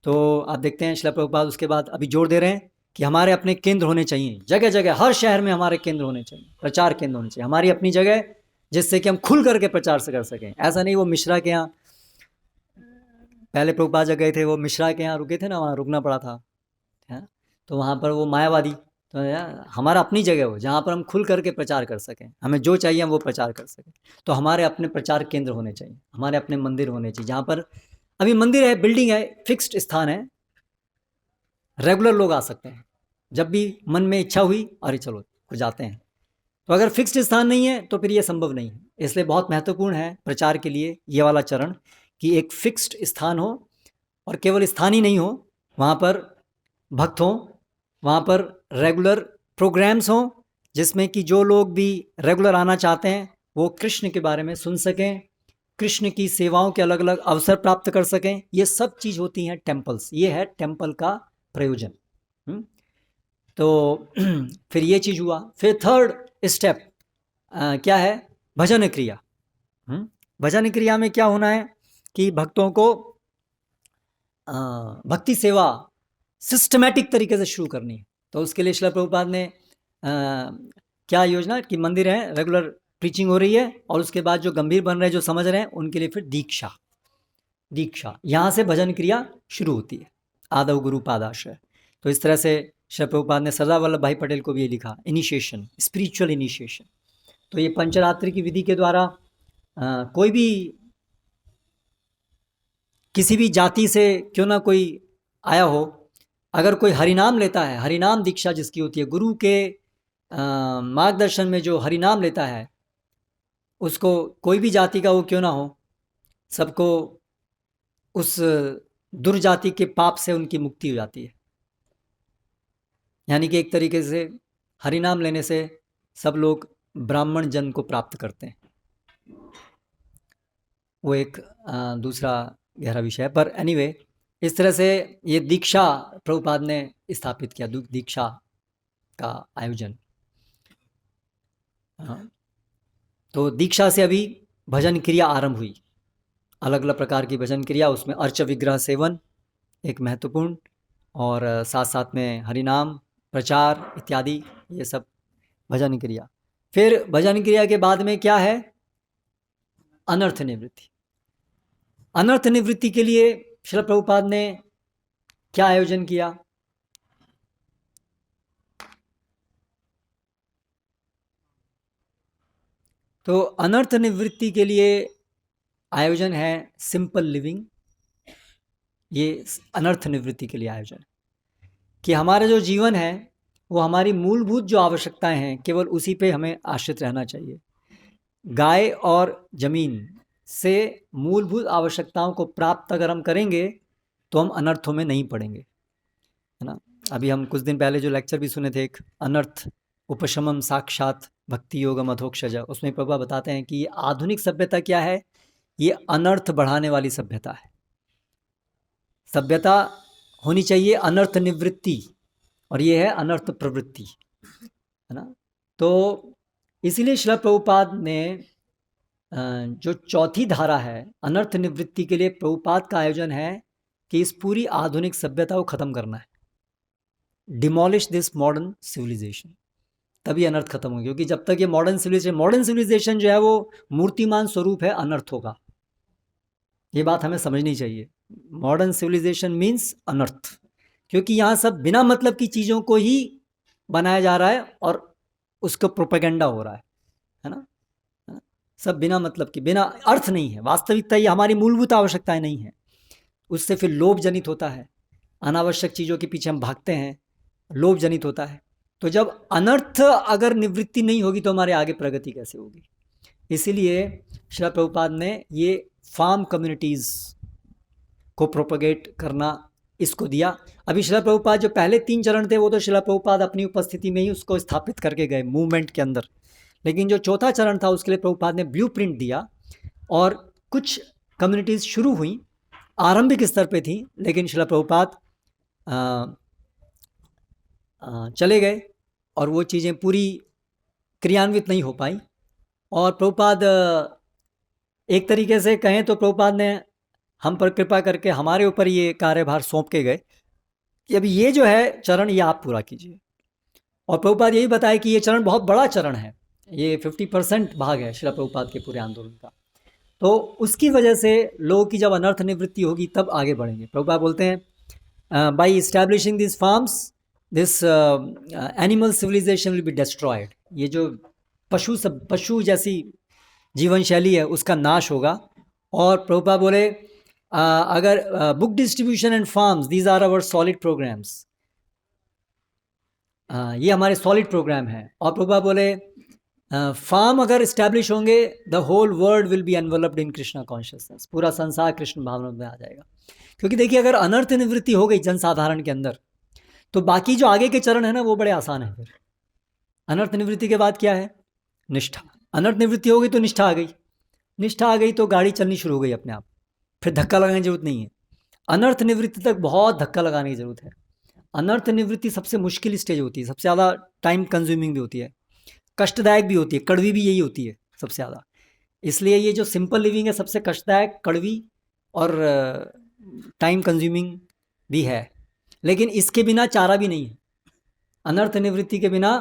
तो आप देखते हैं श्रील प्रभुपाद उसके बाद अभी जोर दे रहे हैं कि हमारे अपने केंद्र होने चाहिए, जगह जगह हर शहर में हमारे केंद्र होने चाहिए, प्रचार केंद्र होने चाहिए, हमारी अपनी जगह, जिससे कि हम खुल करके प्रचार से कर सकें। ऐसा नहीं वो मिश्रा के यहाँ, पहले प्रभुपाद जब गए थे वो मिश्रा के यहाँ रुके थे ना, वहाँ रुकना पड़ा था, है? तो वहाँ पर वो मायावादी, तो हमारा अपनी जगह हो जहाँ पर हम खुल करके प्रचार कर सकें, हमें जो चाहिए हम वो प्रचार कर सकें। तो हमारे अपने प्रचार केंद्र होने चाहिए, हमारे अपने मंदिर होने चाहिए, जहाँ पर अभी मंदिर है, बिल्डिंग है, फिक्स्ड स्थान है, रेगुलर लोग आ सकते हैं, जब भी मन में इच्छा हुई अरे चलो तो जाते हैं। तो अगर फिक्स्ड स्थान नहीं है तो फिर ये संभव नहीं है। इसलिए बहुत महत्वपूर्ण है प्रचार के लिए ये वाला चरण, कि एक फिक्स्ड स्थान हो, और केवल स्थान ही नहीं हो, वहाँ पर भक्त हों, वहाँ पर रेगुलर प्रोग्राम्स हों, जिसमें कि जो लोग भी रेगुलर आना चाहते हैं वो कृष्ण के बारे में सुन सकें, कृष्ण की सेवाओं के अलग अलग अवसर प्राप्त कर सकें। ये सब चीज़ होती हैं टेम्पल्स, ये है टेम्पल का प्रयोजन। तो फिर ये चीज़ हुआ। फिर थर्ड स्टेप क्या है? भजन क्रिया। भजन क्रिया में क्या होना है कि भक्तों को भक्ति सेवा सिस्टमैटिक तरीके से शुरू करनी है। तो उसके लिए श्रील प्रभुपाद ने क्या योजना कि मंदिर है, रेगुलर प्रीचिंग हो रही है, और उसके बाद जो गंभीर बन रहे हैं, जो समझ रहे हैं, उनके लिए फिर दीक्षा। दीक्षा, यहाँ से भजन क्रिया शुरू होती है, आदव गुरु पादाश्रय। तो इस तरह से श्रील प्रभुपाद ने सरदार वल्लभ भाई पटेल को भी ये लिखा, इनिशिएशन, स्पिरिचुअल इनिशिएशन। तो ये पंचरात्रि की विधि के द्वारा कोई भी किसी भी जाति से क्यों ना कोई आया हो, अगर कोई हरिनाम लेता है, हरिनाम दीक्षा जिसकी होती है, गुरु के मार्गदर्शन में जो हरिनाम लेता है, उसको कोई भी जाति का वो क्यों ना हो, सबको उस दुर्जाति के पाप से उनकी मुक्ति हो जाती है। यानी कि एक तरीके से हरिनाम लेने से सब लोग ब्राह्मण जन्म को प्राप्त करते हैं। वो एक दूसरा गहरा विषय है, पर एनीवे इस तरह से ये दीक्षा प्रभुपाद ने स्थापित किया, दीक्षा का आयोजन। तो दीक्षा से अभी भजन क्रिया आरंभ हुई, अलग अलग प्रकार की भजन क्रिया, उसमें अर्च विग्रह सेवन एक महत्वपूर्ण, और साथ साथ में हरिनाम प्रचार इत्यादि, ये सब भजन क्रिया। फिर भजन क्रिया के बाद में क्या है? अनर्थ निवृत्ति। अनर्थ निवृत्ति के लिए श्रील प्रभुपाद ने क्या आयोजन किया? तो अनर्थ निवृत्ति के लिए आयोजन है सिंपल लिविंग। ये अनर्थ निवृत्ति के लिए आयोजन है कि हमारा जो जीवन है वो हमारी मूलभूत जो आवश्यकताएं हैं, केवल उसी पे हमें आश्रित रहना चाहिए। गाय और जमीन से मूलभूत आवश्यकताओं को प्राप्त अगर हम करेंगे तो हम अनर्थों में नहीं पड़ेंगे, है ना। अभी हम कुछ दिन पहले जो लेक्चर भी सुने थे, एक अनर्थ उपशमम साक्षात भक्ति योगम अधोक्षज, उसमें प्रभुपाद बताते हैं कि ये आधुनिक सभ्यता क्या है? ये अनर्थ बढ़ाने वाली सभ्यता है। सभ्यता होनी चाहिए अनर्थ निवृत्ति, और ये है अनर्थ प्रवृत्ति, है ना। तो इसीलिए श्रील प्रभुपाद ने जो चौथी धारा है अनर्थ निवृत्ति के लिए, प्रभुपाद का आयोजन है कि इस पूरी आधुनिक सभ्यता को ख़त्म करना है, डिमोलिश दिस मॉडर्न सिविलाइजेशन, तभी अनर्थ खत्म होंगे, क्योंकि जब तक ये मॉडर्न सिविलाइजेशन जो है वो मूर्तिमान स्वरूप है अनर्थों का। ये बात हमें समझनी चाहिए। मॉडर्न सिविलाइजेशन मीन्स अनर्थ, क्योंकि यहाँ सब बिना मतलब की चीज़ों को ही बनाया जा रहा है और उसका प्रोपेगेंडा हो रहा है ना। सब बिना मतलब की, बिना अर्थ नहीं है। वास्तविकता ये हमारी मूलभूत आवश्यकताएं नहीं है, उससे फिर लोभ जनित होता है, अनावश्यक चीज़ों के पीछे हम भागते हैं, लोभ जनित होता है। तो जब अनर्थ अगर निवृत्ति नहीं होगी तो हमारे आगे प्रगति कैसे होगी। इसीलिए श्रील प्रभुपाद ने ये फार्म कम्युनिटीज़ को प्रोपगेट करना इसको दिया। अभी श्रील प्रभुपाद जो पहले 3 चरण थे वो तो श्रील प्रभुपाद अपनी उपस्थिति में ही उसको स्थापित करके गए मूवमेंट के अंदर, लेकिन जो चौथा चरण था उसके लिए प्रभुपाद ने ब्लूप्रिंट दिया और कुछ कम्युनिटीज़ शुरू हुई, आरंभिक स्तर पे थी, लेकिन श्रील प्रभुपाद चले गए और वो चीज़ें पूरी क्रियान्वित नहीं हो पाई। और प्रभुपाद एक तरीके से कहें तो प्रभुपाद ने हम पर कृपा करके हमारे ऊपर ये कार्यभार सौंप के गए कि अभी ये जो है चरण ये आप पूरा कीजिए। और प्रभुपाद यही बताया कि ये चरण बहुत बड़ा चरण है, ये 50% भाग है श्रील प्रभुपाद के पूरे आंदोलन का। तो उसकी वजह से लोगों की जब अनर्थ निवृत्ति होगी तब आगे बढ़ेंगे। प्रभुपाद बोलते हैं by establishing this farms this animal civilisation will be destroyed. ये जो पशु जैसी जीवन शैली है उसका नाश होगा। और प्रभुपाद बोले अगर book distribution and farms these are our solid programmes, ये हमारे सॉलिड प्रोग्राम हैं। और प्रभुपाद बोले फार्म अगर इस्टेब्लिश होंगे the whole world will be enveloped in Krishna consciousness, पूरा संसार कृष्ण भावना में आ जाएगा। क्योंकि देखिए अगर अनर्थ निवृत्ति हो गई जनसाधारण के अंदर तो बाकी जो आगे के चरण है ना वो बड़े आसान है। फिर अनर्थ निवृत्ति के बाद क्या है, निष्ठा। अनर्थ निवृत्ति हो गई तो निष्ठा आ गई, निष्ठा आ गई तो गाड़ी चलनी शुरू हो गई अपने आप, फिर धक्का लगाने की जरूरत नहीं है। अनर्थ निवृत्ति तक बहुत धक्का लगाने की जरूरत है। अनर्थ निवृत्ति सबसे मुश्किल स्टेज होती है, सबसे ज़्यादा टाइम कंज्यूमिंग भी होती है, कष्टदायक भी होती है, कड़वी भी यही होती है सबसे ज़्यादा। इसलिए ये जो सिंपल लिविंग है सबसे कष्टदायक, कड़वी और टाइम कंज्यूमिंग भी है, लेकिन इसके बिना चारा भी नहीं है। अनर्थ निवृत्ति के बिना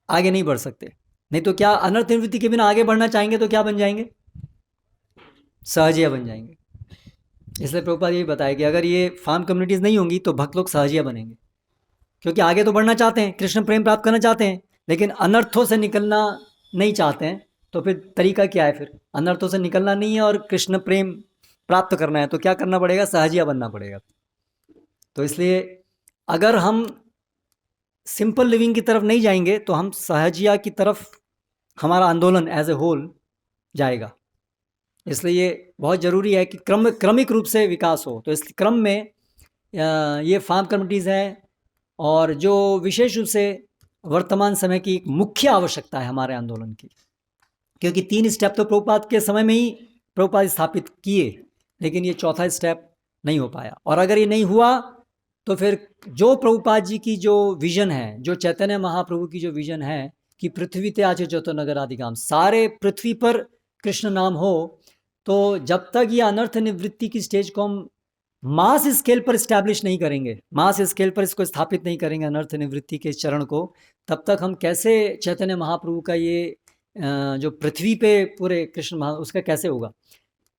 आगे नहीं बढ़ सकते। नहीं तो क्या अनर्थ निवृत्ति के बिना आगे बढ़ना चाहेंगे तो क्या बन जाएंगे, सहजिया बन जाएंगे। इसलिए प्रभुपाद यही बताया कि अगर ये फार्म कम्युनिटीज़ नहीं होंगी तो भक्त लोग सहजिया बनेंगे, क्योंकि आगे तो बढ़ना चाहते हैं, कृष्ण प्रेम प्राप्त करना चाहते हैं, लेकिन अनर्थों से निकलना नहीं चाहते हैं। तो फिर तरीका क्या है, फिर अनर्थों से निकलना नहीं है और कृष्ण प्रेम प्राप्त करना है तो क्या करना पड़ेगा, सहजिया बनना पड़ेगा। तो इसलिए अगर हम सिंपल लिविंग की तरफ नहीं जाएंगे तो हम सहजिया की तरफ हमारा आंदोलन एज ए होल जाएगा। इसलिए ये बहुत ज़रूरी है कि क्रमिक रूप से विकास हो। तो इस क्रम में ये फार्म कम्युनिटीज़ हैं और जो विशेष रूप से वर्तमान समय की एक मुख्य आवश्यकता है हमारे आंदोलन की, क्योंकि 3 स्टेप तो प्रभुपाद के समय में ही प्रभुपाद स्थापित किए, लेकिन ये चौथा स्टेप नहीं हो पाया। और अगर ये नहीं हुआ तो फिर जो प्रभुपाद जी की जो विज़न है, जो चैतन्य महाप्रभु की जो विज़न है कि पृथ्वी ते आचे चौथो नगर आदिगाम, सारे पृथ्वी पर कृष्ण नाम हो, तो जब तक ये अनर्थ निवृत्ति की स्टेज को हम मास स्केल पर इस्टेब्लिश नहीं करेंगे, मास स्केल पर इसको स्थापित नहीं करेंगे अनर्थ निवृत्ति के चरण को, तब तक हम कैसे चैतन्य महाप्रभु का ये जो पृथ्वी पे पूरे कृष्ण महा उसका कैसे होगा।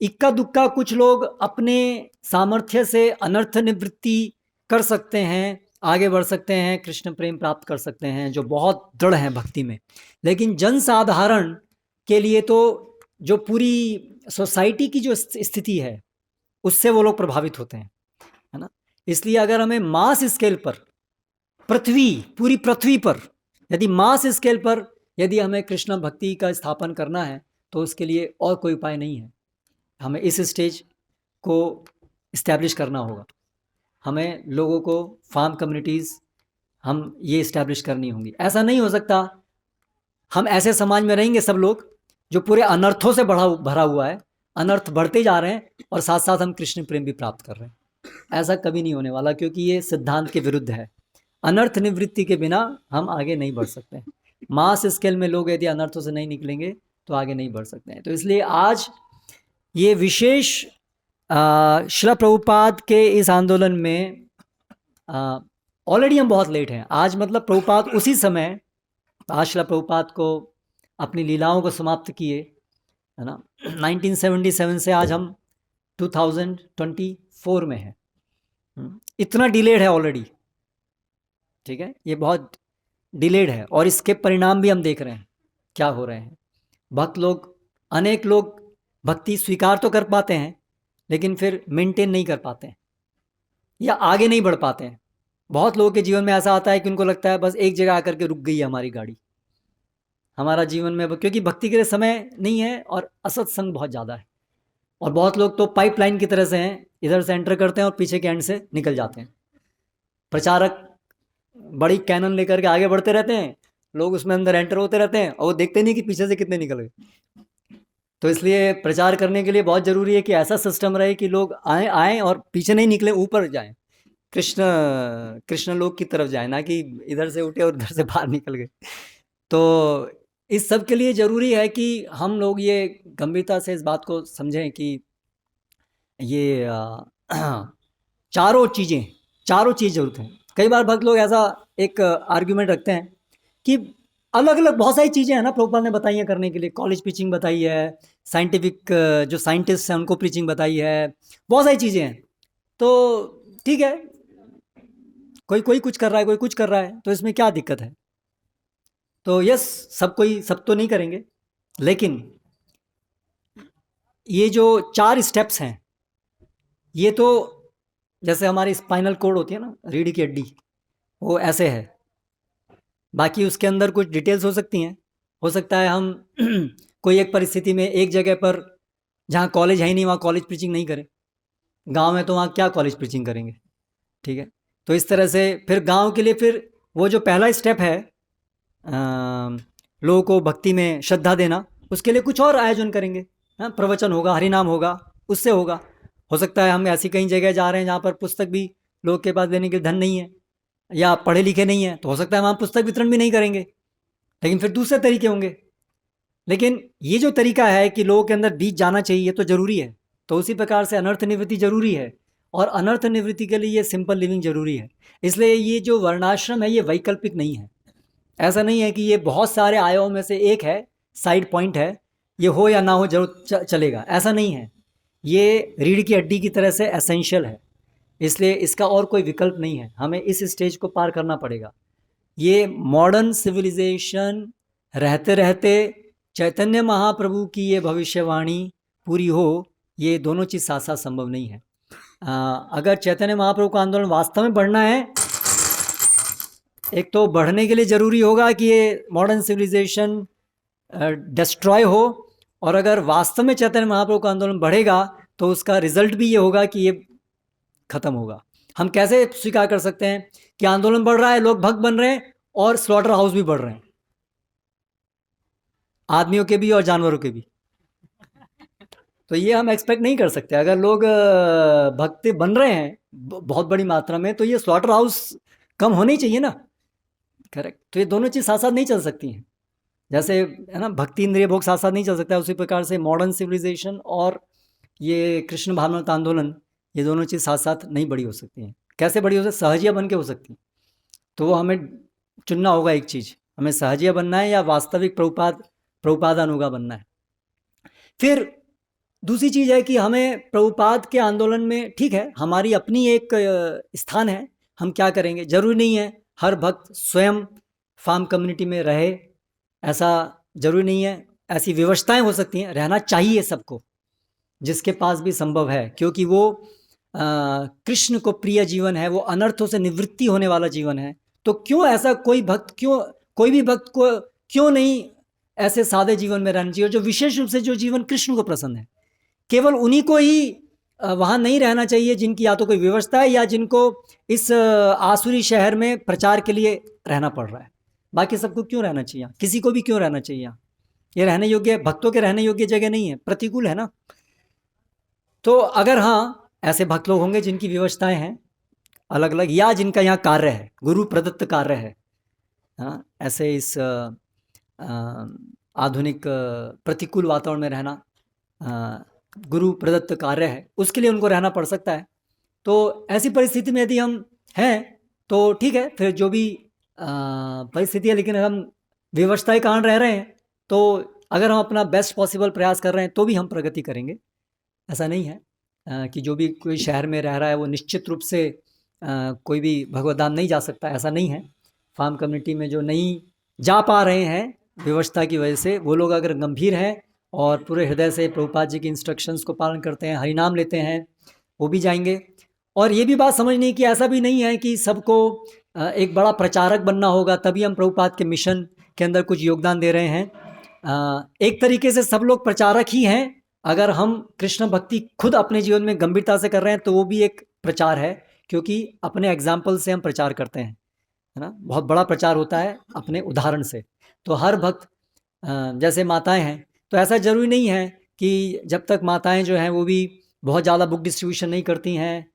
इक्का दुक्का कुछ लोग अपने सामर्थ्य से अनर्थ निवृत्ति कर सकते हैं, आगे बढ़ सकते हैं, कृष्ण प्रेम प्राप्त कर सकते हैं जो बहुत दृढ़ हैं भक्ति में, लेकिन जनसाधारण के लिए तो जो पूरी सोसाइटी की जो स्थिति है उससे वो लोग प्रभावित होते हैं, है ना। इसलिए अगर हमें मास स्केल पर पूरी पृथ्वी पर यदि मास स्केल पर यदि हमें कृष्ण भक्ति का स्थापन करना है तो उसके लिए और कोई उपाय नहीं है, हमें इस स्टेज को इस्टेब्लिश करना होगा। हमें लोगों को फार्म कम्युनिटीज़ हम ये इस्टेब्लिश करनी होंगी। ऐसा नहीं हो सकता हम ऐसे समाज में रहेंगे सब लोग जो पूरे अनर्थों से भरा हुआ है, अनर्थ बढ़ते जा रहे हैं और साथ साथ हम कृष्ण प्रेम भी प्राप्त कर रहे हैं। ऐसा कभी नहीं होने वाला, क्योंकि ये सिद्धांत के विरुद्ध है। अनर्थ निवृत्ति के बिना हम आगे नहीं बढ़ सकते। मास स्केल में लोग यदि अनर्थों से नहीं निकलेंगे तो आगे नहीं बढ़ सकते हैं। तो इसलिए आज ये विशेष श्रील प्रभुपाद के इस आंदोलन में ऑलरेडी हम बहुत लेट हैं। आज मतलब प्रभुपाद उसी समय आज श्रील प्रभुपाद को अपनी लीलाओं को समाप्त किए, है ना, 1977 से आज हम 2024 में हैं। इतना डिलेड है ऑलरेडी, ठीक है, ये बहुत डिलेड है, और इसके परिणाम भी हम देख रहे हैं क्या हो रहे हैं। भक्त लोग, अनेक लोग भक्ति स्वीकार तो कर पाते हैं, लेकिन फिर मेंटेन नहीं कर पाते हैं या आगे नहीं बढ़ पाते हैं। बहुत लोगों के जीवन में ऐसा आता है कि उनको लगता है बस एक जगह आकर के रुक गई है हमारी गाड़ी, हमारा जीवन में, क्योंकि भक्ति के लिए समय नहीं है और असत्संग बहुत ज़्यादा है। और बहुत लोग तो पाइपलाइन की तरह से हैं, इधर से एंटर करते हैं और पीछे के एंड से निकल जाते हैं। प्रचारक बड़ी कैनन लेकर के आगे बढ़ते रहते हैं, लोग उसमें अंदर एंटर होते रहते हैं और वो देखते नहीं कि पीछे से कितने निकल गए। तो इसलिए प्रचार करने के लिए बहुत ज़रूरी है कि ऐसा सिस्टम रहे कि लोग आएँ और पीछे नहीं निकले, ऊपर जाएं, कृष्ण लोक की तरफ जाएं, ना कि इधर से उठे और उधर से बाहर निकल गए। तो इस सब के लिए ज़रूरी है कि हम लोग ये गंभीरता से इस बात को समझें कि ये चारों चीज़ ज़रूरत है। कई बार भक्त लोग ऐसा एक आर्ग्यूमेंट रखते हैं कि अलग अलग बहुत सारी चीज़ें हैं ना प्रभुपाद ने बताई हैं करने के लिए, कॉलेज प्रीचिंग बताई है, साइंटिफिक जो साइंटिस्ट हैं उनको प्रीचिंग बताई है, बहुत सारी चीज़ें हैं। तो ठीक है, कोई कुछ कर रहा है, कोई कुछ कर रहा है, तो इसमें क्या दिक्कत है? तो यस, सब तो नहीं करेंगे, लेकिन ये जो 4 स्टेप्स हैं, ये तो जैसे हमारी स्पाइनल कोड होती है ना, रीढ़ की हड्डी, वो ऐसे है। बाकी उसके अंदर कुछ डिटेल्स हो सकती हैं। हो सकता है हम कोई एक परिस्थिति में एक जगह पर जहाँ कॉलेज है ही नहीं, वहाँ कॉलेज प्रीचिंग नहीं करें। गांव में तो वहाँ क्या कॉलेज प्रीचिंग करेंगे, ठीक है। तो इस तरह से फिर गांव के लिए फिर वो जो पहला स्टेप है लोगों को भक्ति में श्रद्धा देना, उसके लिए कुछ और आयोजन करेंगे। हाँ, प्रवचन होगा, हरिनाम होगा, उससे होगा। हो सकता है हम ऐसी कई जगह जा रहे हैं जहाँ पर पुस्तक भी लोग के पास देने के धन नहीं है या पढ़े लिखे नहीं हैं, तो हो सकता है वहाँ पुस्तक वितरण भी नहीं करेंगे, लेकिन फिर दूसरे तरीके होंगे। लेकिन ये जो तरीका है कि लोगों के अंदर बीज जाना चाहिए तो ज़रूरी है। तो उसी प्रकार से अनर्थ निवृत्ति ज़रूरी है, और अनर्थ निवृत्ति के लिए ये सिंपल लिविंग ज़रूरी है। इसलिए ये जो वर्णाश्रम है ये वैकल्पिक नहीं है। ऐसा नहीं है कि ये बहुत सारे आयों में से एक है, साइड पॉइंट है, ये हो या ना हो जरूर चलेगा, ऐसा नहीं है। ये रीढ़ की हड्डी की तरह से एसेंशियल है, इसलिए इसका और कोई विकल्प नहीं है। हमें इस स्टेज को पार करना पड़ेगा। ये मॉडर्न सिविलाइजेशन रहते रहते चैतन्य महाप्रभु की ये भविष्यवाणी पूरी हो, ये दोनों चीज़ साथ साथ संभव नहीं है। अगर चैतन्य महाप्रभु का आंदोलन वास्तव में बढ़ना है, एक तो बढ़ने के लिए ज़रूरी होगा कि ये मॉडर्न सिविलाइजेशन डिस्ट्रॉय हो, और अगर वास्तव में चैतन्य महाप्रभु का आंदोलन बढ़ेगा तो उसका रिजल्ट भी ये होगा कि ये खत्म होगा। हम कैसे स्वीकार कर सकते हैं कि आंदोलन बढ़ रहा है, लोग भक्त बन रहे हैं और स्लॉटर हाउस भी बढ़ रहे हैं, आदमियों के भी और जानवरों के भी? तो ये हम एक्सपेक्ट नहीं कर सकते। अगर लोग भक्त बन रहे हैं बहुत बड़ी मात्रा में, तो ये स्लॉटर हाउस कम होने ही चाहिए ना, करेक्ट। तो ये दोनों चीज़ साथ साथ नहीं चल सकती हैं। जैसे है ना, भक्ति इंद्रिय भोग साथ साथ नहीं चल सकता है, उसी प्रकार से मॉडर्न सिविलाइजेशन और ये कृष्ण भावनामृत आंदोलन, ये दोनों चीज़ साथ साथ नहीं बड़ी हो सकती हैं। कैसे बड़ी हो सकती? सहजिया बन के हो सकती हैं। तो वो हमें चुनना होगा एक चीज़, हमें सहजिया बनना है या वास्तविक प्रभुपादानुगा बनना है। फिर दूसरी चीज़ है कि हमें प्रभुपाद के आंदोलन में, ठीक है, हमारी अपनी एक स्थान है, हम क्या करेंगे। ज़रूरी नहीं है हर भक्त स्वयं फार्म कम्युनिटी में रहे, ऐसा ज़रूरी नहीं है। ऐसी व्यवस्थाएं हो सकती हैं, रहना चाहिए सबको, जिसके पास भी संभव है, क्योंकि वो कृष्ण को प्रिय जीवन है, वो अनर्थों से निवृत्ति होने वाला जीवन है। तो क्यों ऐसा कोई भी भक्त को क्यों नहीं ऐसे सादे जीवन में रहना चाहिए, जो विशेष रूप से जो जीवन कृष्ण को पसंद है। केवल उन्हीं को ही वहाँ नहीं रहना चाहिए जिनकी या तो कोई व्यवस्था है या जिनको इस आसुरी शहर में प्रचार के लिए रहना पड़ रहा है। बाकी सबको क्यों रहना चाहिए? किसी को भी क्यों रहना चाहिए? ये रहने योग्य, भक्तों के रहने योग्य जगह नहीं है, प्रतिकूल है ना। तो अगर हाँ ऐसे भक्त लोग होंगे जिनकी व्यवस्थाएं हैं अलग अलग, या जिनका यहाँ कार्य है, गुरु प्रदत्त कार्य है, हाँ, ऐसे इस आधुनिक प्रतिकूल वातावरण में रहना गुरु प्रदत्त कार्य है, उसके लिए उनको रहना पड़ सकता है। तो ऐसी परिस्थिति में यदि हम हैं तो ठीक है, फिर जो भी परिस्थिति है, लेकिन हम विवशता के कारण रह रहे हैं, तो अगर हम अपना बेस्ट पॉसिबल प्रयास कर रहे हैं तो भी हम प्रगति करेंगे। ऐसा नहीं है कि जो भी कोई शहर में रह रहा है वो निश्चित रूप से कोई भी भगवत धाम नहीं जा सकता, ऐसा नहीं है। फार्म कम्युनिटी में जो नहीं जा पा रहे हैं विवशता की वजह से, वो लोग अगर गंभीर हैं और पूरे हृदय से प्रभुपाद जी की इंस्ट्रक्शंस को पालन करते हैं, हरिनाम लेते हैं, वो भी जाएंगे। और ये भी बात समझनी कि ऐसा भी नहीं है कि सबको एक बड़ा प्रचारक बनना होगा तभी हम प्रभुपाद के मिशन के अंदर कुछ योगदान दे रहे हैं। एक तरीके से सब लोग प्रचारक ही हैं। अगर हम कृष्ण भक्ति खुद अपने जीवन में गंभीरता से कर रहे हैं तो वो भी एक प्रचार है, क्योंकि अपने एग्जाम्पल से हम प्रचार करते हैं, है ना। बहुत बड़ा प्रचार होता है अपने उदाहरण से। तो हर भक्त जैसे माताएं हैं, तो ऐसा ज़रूरी नहीं है कि जब तक माताएं जो हैं वो भी बहुत ज़्यादा बुक डिस्ट्रीब्यूशन नहीं करती हैं,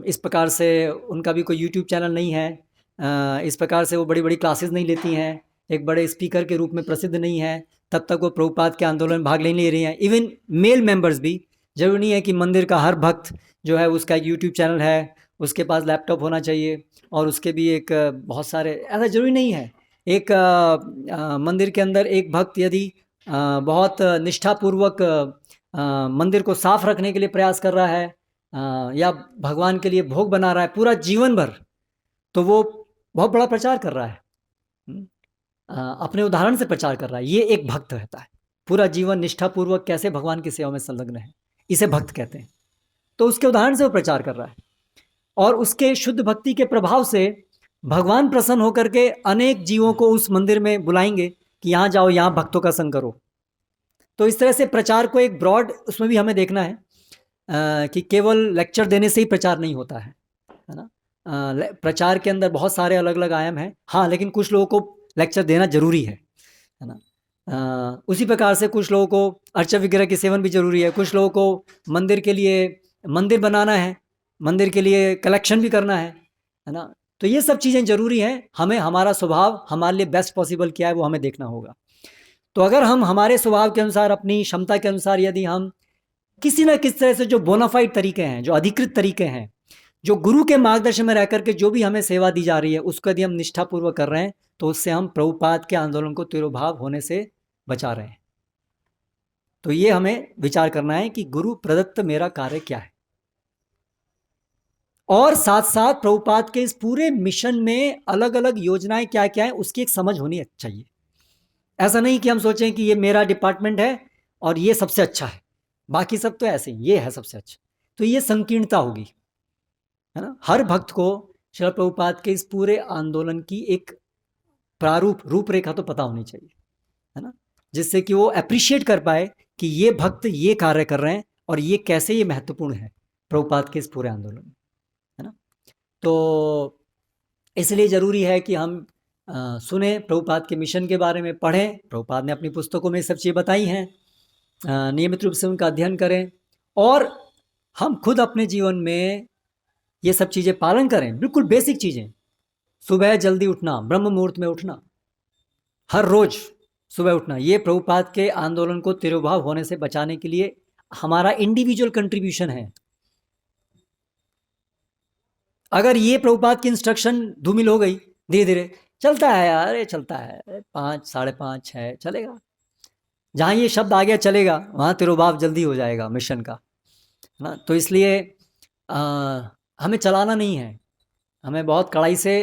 इस प्रकार से उनका भी कोई यूट्यूब चैनल नहीं है, इस प्रकार से वो बड़ी बड़ी क्लासेस नहीं लेती हैं, एक बड़े स्पीकर के रूप में प्रसिद्ध नहीं है, तब तक वो प्रभुपाद के आंदोलन में भाग नहीं ले रही हैं। इवन मेल मेंबर्स भी, जरूरी नहीं है कि मंदिर का हर भक्त जो है उसका एक यूट्यूब चैनल है, उसके पास लैपटॉप होना चाहिए और उसके भी एक बहुत सारे, ऐसा ज़रूरी नहीं है। एक मंदिर के अंदर एक भक्त यदि बहुत निष्ठापूर्वक मंदिर को साफ रखने के लिए प्रयास कर रहा है या भगवान के लिए भोग बना रहा है पूरा जीवन भर, तो वो बहुत बड़ा प्रचार कर रहा है, अपने उदाहरण से प्रचार कर रहा है। ये एक भक्त रहता है, पूरा जीवन निष्ठापूर्वक कैसे भगवान की सेवा में संलग्न है, इसे भक्त कहते हैं। तो उसके उदाहरण से वो प्रचार कर रहा है और उसके शुद्ध भक्ति के प्रभाव से भगवान प्रसन्न होकर के अनेक जीवों को उस मंदिर में बुलाएंगे कि यहाँ जाओ, यहाँ भक्तों का संग करो। तो इस तरह से प्रचार को एक ब्रॉड उसमें भी हमें देखना है कि केवल लेक्चर देने से ही प्रचार नहीं होता है ना। प्रचार के अंदर बहुत सारे अलग अलग आयाम हैं, हाँ, लेकिन कुछ लोगों को लेक्चर देना जरूरी है ना। उसी प्रकार से कुछ लोगों को अर्चक विग्रह की सेवन भी जरूरी है, कुछ लोगों को मंदिर के लिए मंदिर बनाना है, मंदिर के लिए कलेक्शन भी करना है ना। तो ये सब चीज़ें ज़रूरी हैं। हमें हमारा स्वभाव हमारे लिए बेस्ट पॉसिबल क्या है वो हमें देखना होगा। तो अगर हम हमारे स्वभाव के अनुसार, अपनी क्षमता के अनुसार, यदि हम किसी न किसी तरह से जो बोनाफाइड तरीके हैं, जो अधिकृत तरीके हैं, जो गुरु के मार्गदर्शन में रह करके जो भी हमें सेवा दी जा रही है उसको यदि हम निष्ठापूर्वक कर रहे हैं, तो उससे हम प्रभुपाद के आंदोलन को तिरोभाव होने से बचा रहे हैं। तो ये हमें विचार करना है कि गुरु प्रदत्त मेरा कार्य क्या है, और साथ साथ प्रभुपाद के इस पूरे मिशन में अलग अलग योजनाएं क्या क्या है उसकी एक समझ होनी चाहिए। ऐसा नहीं कि हम सोचें कि ये मेरा डिपार्टमेंट है और ये सबसे अच्छा है, बाकी सब तो ऐसे ही, ये है सबसे अच्छा। तो ये संकीर्णता होगी, है ना। हर भक्त को श्रील प्रभुपाद के इस पूरे आंदोलन की एक प्रारूप रूपरेखा तो पता होनी चाहिए, है ना, जिससे कि वो अप्रिशिएट कर पाए कि ये भक्त ये कार्य कर रहे हैं और ये कैसे ये महत्वपूर्ण है प्रभुपाद के इस पूरे आंदोलन में, है ना। तो इसलिए ज़रूरी है कि हम सुने प्रभुपाद के मिशन के बारे में, पढ़ें। प्रभुपाद ने अपनी पुस्तकों में सब चीज़ें बताई हैं, नियमित रूप से उनका अध्ययन करें और हम खुद अपने जीवन में ये सब चीज़ें पालन करें। बिल्कुल बेसिक चीज़ें, सुबह जल्दी उठना, ब्रह्म मुहूर्त में उठना, हर रोज़ सुबह उठना, ये प्रभुपाद के आंदोलन को तिरोभाव होने से बचाने के लिए हमारा इंडिविजुअल कंट्रीब्यूशन है। अगर ये प्रभुपाद की इंस्ट्रक्शन धूमिल हो गई, धीरे धीरे चलता है यार, ये चलता है, 5, 5:30, 6 चलेगा, जहाँ ये शब्द आ गया चलेगा, वहाँ तिरोभाव जल्दी हो जाएगा मिशन का, है ना। तो इसलिए हमें चलाना नहीं है, हमें बहुत कड़ाई से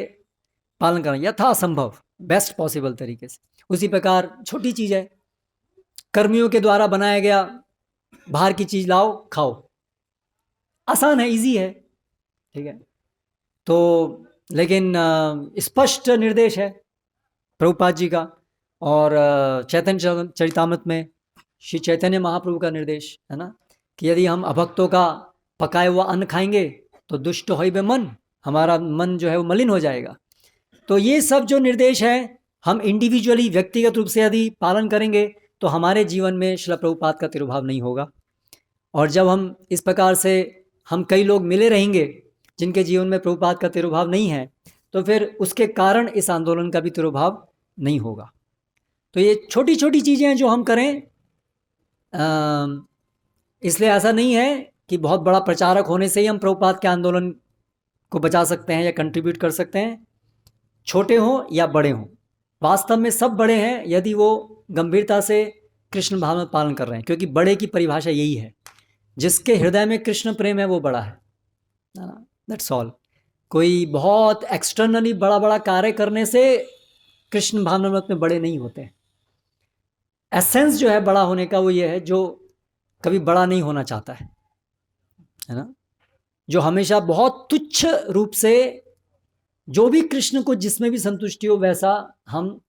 पालन करना, यथासंभव बेस्ट पॉसिबल तरीके से। उसी प्रकार छोटी चीज़ है, कर्मियों के द्वारा बनाया गया बाहर की चीज़ लाओ खाओ, आसान है, इजी है, ठीक है। तो लेकिन स्पष्ट निर्देश है प्रभुपाद जी का, और चैतन्य चरितामृत में श्री चैतन्य महाप्रभु का निर्देश है ना, कि यदि हम अभक्तों का पकाए हुआ अन्न खाएंगे तो दुष्ट होई बे मन, हमारा मन जो है वो मलिन हो जाएगा। तो ये सब जो निर्देश है हम इंडिविजुअली, व्यक्तिगत रूप से यदि पालन करेंगे तो हमारे जीवन में श्रील प्रभुपाद का तिरोभाव नहीं होगा। और जब हम इस प्रकार से, हम कई लोग मिले रहेंगे जिनके जीवन में प्रभुपाद का तिरोभाव नहीं है, तो फिर उसके कारण इस आंदोलन का भी तिरोभाव नहीं होगा। तो ये छोटी छोटी चीज़ें हैं जो हम करें। इसलिए ऐसा नहीं है कि बहुत बड़ा प्रचारक होने से ही हम प्रभुपाद के आंदोलन को बचा सकते हैं या कंट्रीब्यूट कर सकते हैं, छोटे हों या बड़े हों, वास्तव में सब बड़े हैं यदि वो गंभीरता से कृष्ण भावना पालन कर रहे हैं, क्योंकि बड़े की परिभाषा यही है, जिसके हृदय में कृष्ण प्रेम है वो बड़ा है। That's all. कोई बहुत एक्सटर्नली बड़ा बड़ा कार्य करने से कृष्ण भावनामृत में बड़े नहीं होते। एसेंस जो है बड़ा होने का वो ये है जो कभी बड़ा नहीं होना चाहता है ना, जो हमेशा बहुत तुच्छ रूप से जो भी कृष्ण को जिसमें भी संतुष्टि हो वैसा हम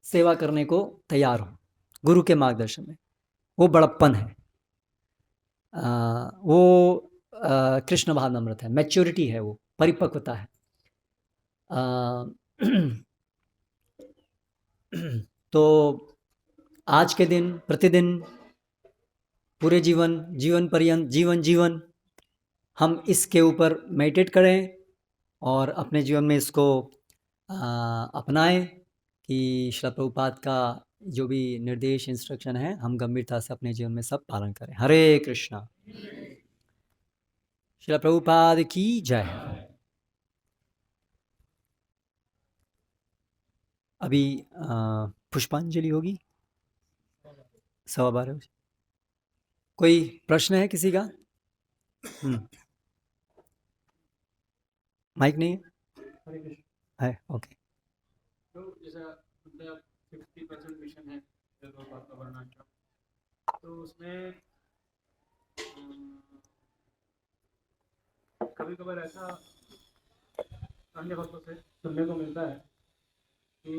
सेवा करने को तैयार हो गुरु के मार्गदर्शन में, वो बड़प्पन है। वो कृष्ण भावनामृत है, मैच्योरिटी है, वो परिपक्वता है। तो आज के दिन प्रतिदिन पूरे जीवन पर्यंत जीवन हम इसके ऊपर मेडिटेट करें और अपने जीवन में इसको अपनाएं कि श्रील प्रभुपाद का जो भी निर्देश इंस्ट्रक्शन है हम गंभीरता से अपने जीवन में सब पालन करें। हरे कृष्णा। श्रील प्रभुपाद की जय। अभी पुष्पांजलि होगी 12:15 बजे। कोई प्रश्न है किसी का? माइक नहीं है? ओके। तो जैसा मतलब 50% मिशन है वर्णाश्रम, तो उसमें कभी कभार ऐसा अन्य भक्तों से सुनने को मिलता है कि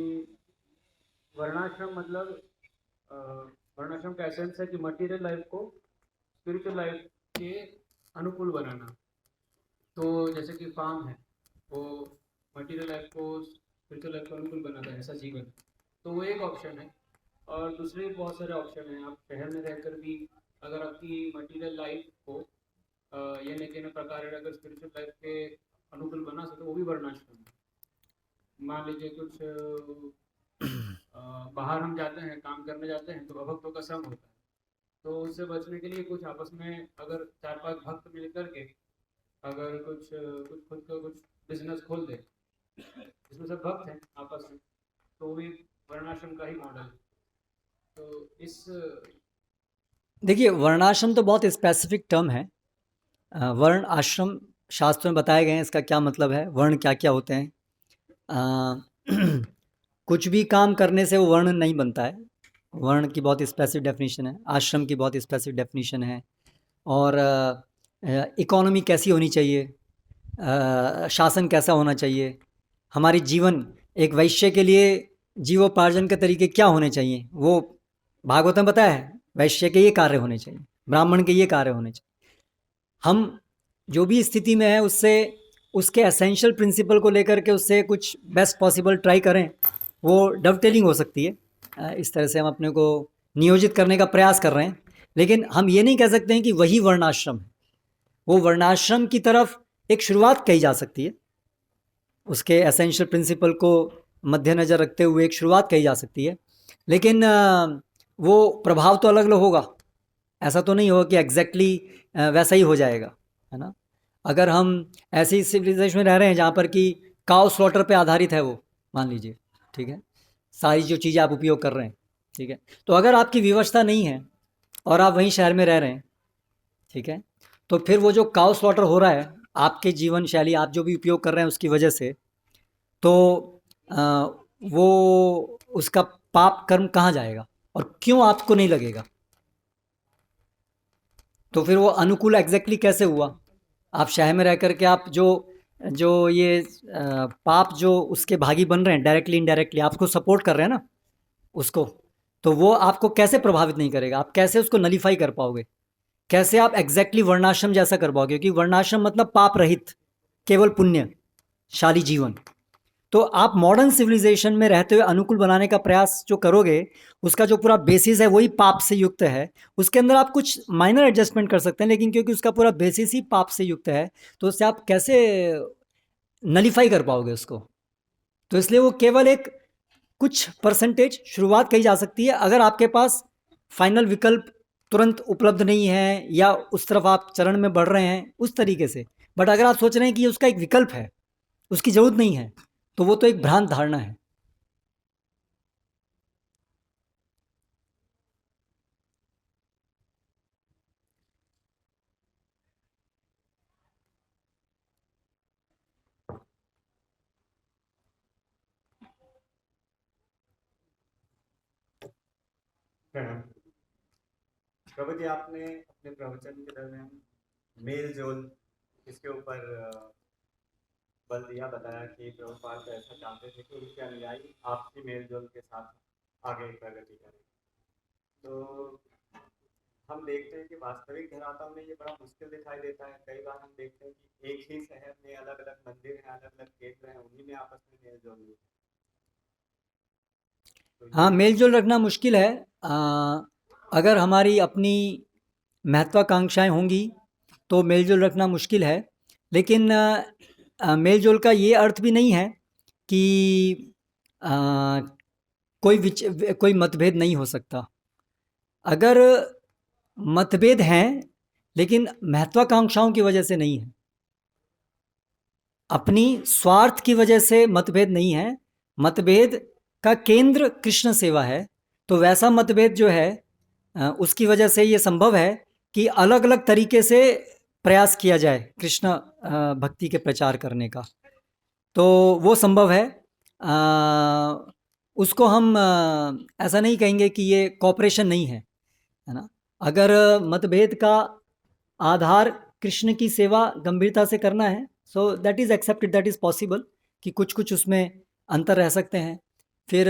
वर्णाश्रम मतलब वर्णाश्रम का एसेंस है कि मटेरियल लाइफ को स्पिरिचुअल लाइफ के अनुकूल बनाना। तो जैसे कि फार्म है वो मटेरियल लाइफ को स्पिरिचुअल लाइफ को अनुकूल बनाता है, ऐसा जीवन, तो वो एक ऑप्शन है। और दूसरे बहुत सारे ऑप्शन हैं, आप शहर में रहकर भी अगर आपकी मटेरियल लाइफ को या न प्रकार अगर स्पिरिचुअल लाइफ के अनुकूल बना सके, वो भी वर्णाश्रम है। मान लीजिए कुछ बाहर हम जाते हैं, काम करने जाते हैं, तो अभक्तों का संग होता है, तो उससे बचने के लिए कुछ आपस में अगर 4-5 भक्त मिल करके अगर कुछ खुद का कुछ बिजनेस खोल दे जिसमें सब भक्त हैं आपस में, तो भी वर्णाश्रम का ही मॉडल है। तो इस देखिए, वर्णाश्रम तो बहुत स्पेसिफिक टर्म है। वर्ण आश्रम शास्त्रों में बताए गए हैं, इसका क्या मतलब है, वर्ण क्या क्या होते हैं। कुछ भी काम करने से वो वर्ण नहीं बनता है। वर्ण की बहुत स्पेसिफिक डेफिनेशन है, आश्रम की बहुत स्पेसिफिक डेफिनेशन है, और इकोनॉमी कैसी होनी चाहिए, शासन कैसा होना चाहिए, हमारी जीवन एक वैश्य के लिए जीवोपार्जन के तरीके क्या होने चाहिए, वो भागवत में बताया है। वैश्य के ये कार्य होने चाहिए, ब्राह्मण के ये कार्य होने चाहिए। हम जो भी स्थिति में है उससे उसके एसेंशियल प्रिंसिपल को लेकर के उससे कुछ बेस्ट पॉसिबल ट्राई करें, वो डवटेलिंग हो सकती है। इस तरह से हम अपने को नियोजित करने का प्रयास कर रहे हैं, लेकिन हम ये नहीं कह सकते हैं कि वही वर्णाश्रम है। वो वर्णाश्रम की तरफ एक शुरुआत कही जा सकती है, उसके एसेंशियल प्रिंसिपल को मद्देनज़र रखते हुए एक शुरुआत कही जा सकती है, लेकिन वो प्रभाव तो अलग अलग होगा। ऐसा तो नहीं होगा कि एग्जैक्टली वैसा ही हो जाएगा, है ना। अगर हम ऐसी सिविलाइजेशन में रह रहे हैं जहाँ पर कि काउ स्लॉटर पे आधारित है वो, मान लीजिए, ठीक है, सारी जो चीज़ें आप उपयोग कर रहे हैं, ठीक है, तो अगर आपकी व्यवस्था नहीं है और आप वहीं शहर में रह रहे हैं, ठीक है, तो फिर वो जो काउ स्लॉटर हो रहा है आपके जीवन शैली, आप जो भी उपयोग कर रहे हैं उसकी वजह से, तो वो उसका पाप कर्म कहाँ जाएगा और क्यों आपको नहीं लगेगा? तो फिर वो अनुकूल एग्जैक्टली कैसे हुआ? आप शहर में रह कर के आप जो जो ये पाप जो उसके भागी बन रहे हैं, डायरेक्टली इनडायरेक्टली आपको सपोर्ट कर रहे हैं ना उसको, तो वो आपको कैसे प्रभावित नहीं करेगा? आप कैसे उसको नलीफाई कर पाओगे? कैसे आप एग्जैक्टली वर्णाश्रम जैसा कर पाओगे? क्योंकि वर्णाश्रम मतलब पाप रहित, केवल पुण्यशाली जीवन। तो आप मॉडर्न सिविलाइजेशन में रहते हुए अनुकूल बनाने का प्रयास जो करोगे, उसका जो पूरा बेसिस है वही पाप से युक्त है। उसके अंदर आप कुछ माइनर एडजस्टमेंट कर सकते हैं, लेकिन क्योंकि उसका पूरा बेसिस ही पाप से युक्त है, तो उससे आप कैसे नलीफाई कर पाओगे उसको? तो इसलिए वो केवल एक कुछ परसेंटेज शुरुआत कही जा सकती है। अगर आपके पास फाइनल विकल्प तुरंत उपलब्ध नहीं है या उस तरफ आप चरण में बढ़ रहे हैं उस तरीके से, बट अगर आप सोच रहे हैं कि उसका एक विकल्प है, उसकी ज़रूरत नहीं है, तो वो तो एक भ्रांत धारणा है। प्रणाम। प्रभु जी, आपने अपने प्रवचन के दरमियान मेल जोल इसके ऊपर बल दिया, बताया कि प्रभुपाद ऐसा चाहते थे कि उनके अनुयायी आपसी मेल जोल के साथ आगे प्रगति करें। तो हम देखते हैं कि वास्तविक धरातल में ये बड़ा मुश्किल दिखाई देता है। कई बार हम देखते हैं कि एक ही शहर में अलग अलग मंदिर हैं, अलग अलग केंद्र हैं, उन्हीं में आपस में मेल जोल नहीं है। तो हाँ, ये मेल जोल रखना मुश्किल है। अगर हमारी अपनी महत्वाकांक्षाएं होंगी तो मेल जोल रखना मुश्किल है, लेकिन मेल जोल का ये अर्थ भी नहीं है कि अ, कोई मतभेद नहीं हो सकता। अगर मतभेद हैं लेकिन महत्वाकांक्षाओं की वजह से नहीं है, अपनी स्वार्थ की वजह से मतभेद नहीं है। मतभेद का केंद्र कृष्ण सेवा है, तो वैसा मतभेद जो है उसकी वजह से ये संभव है कि अलग अलग तरीके से प्रयास किया जाए कृष्ण भक्ति के प्रचार करने का, तो वो संभव है। उसको हम ऐसा नहीं कहेंगे कि ये कॉपरेशन नहीं है ना। अगर मतभेद का आधार कृष्ण की सेवा गंभीरता से करना है, so that is accepted, that is possible कि कुछ कुछ उसमें अंतर रह सकते हैं। फिर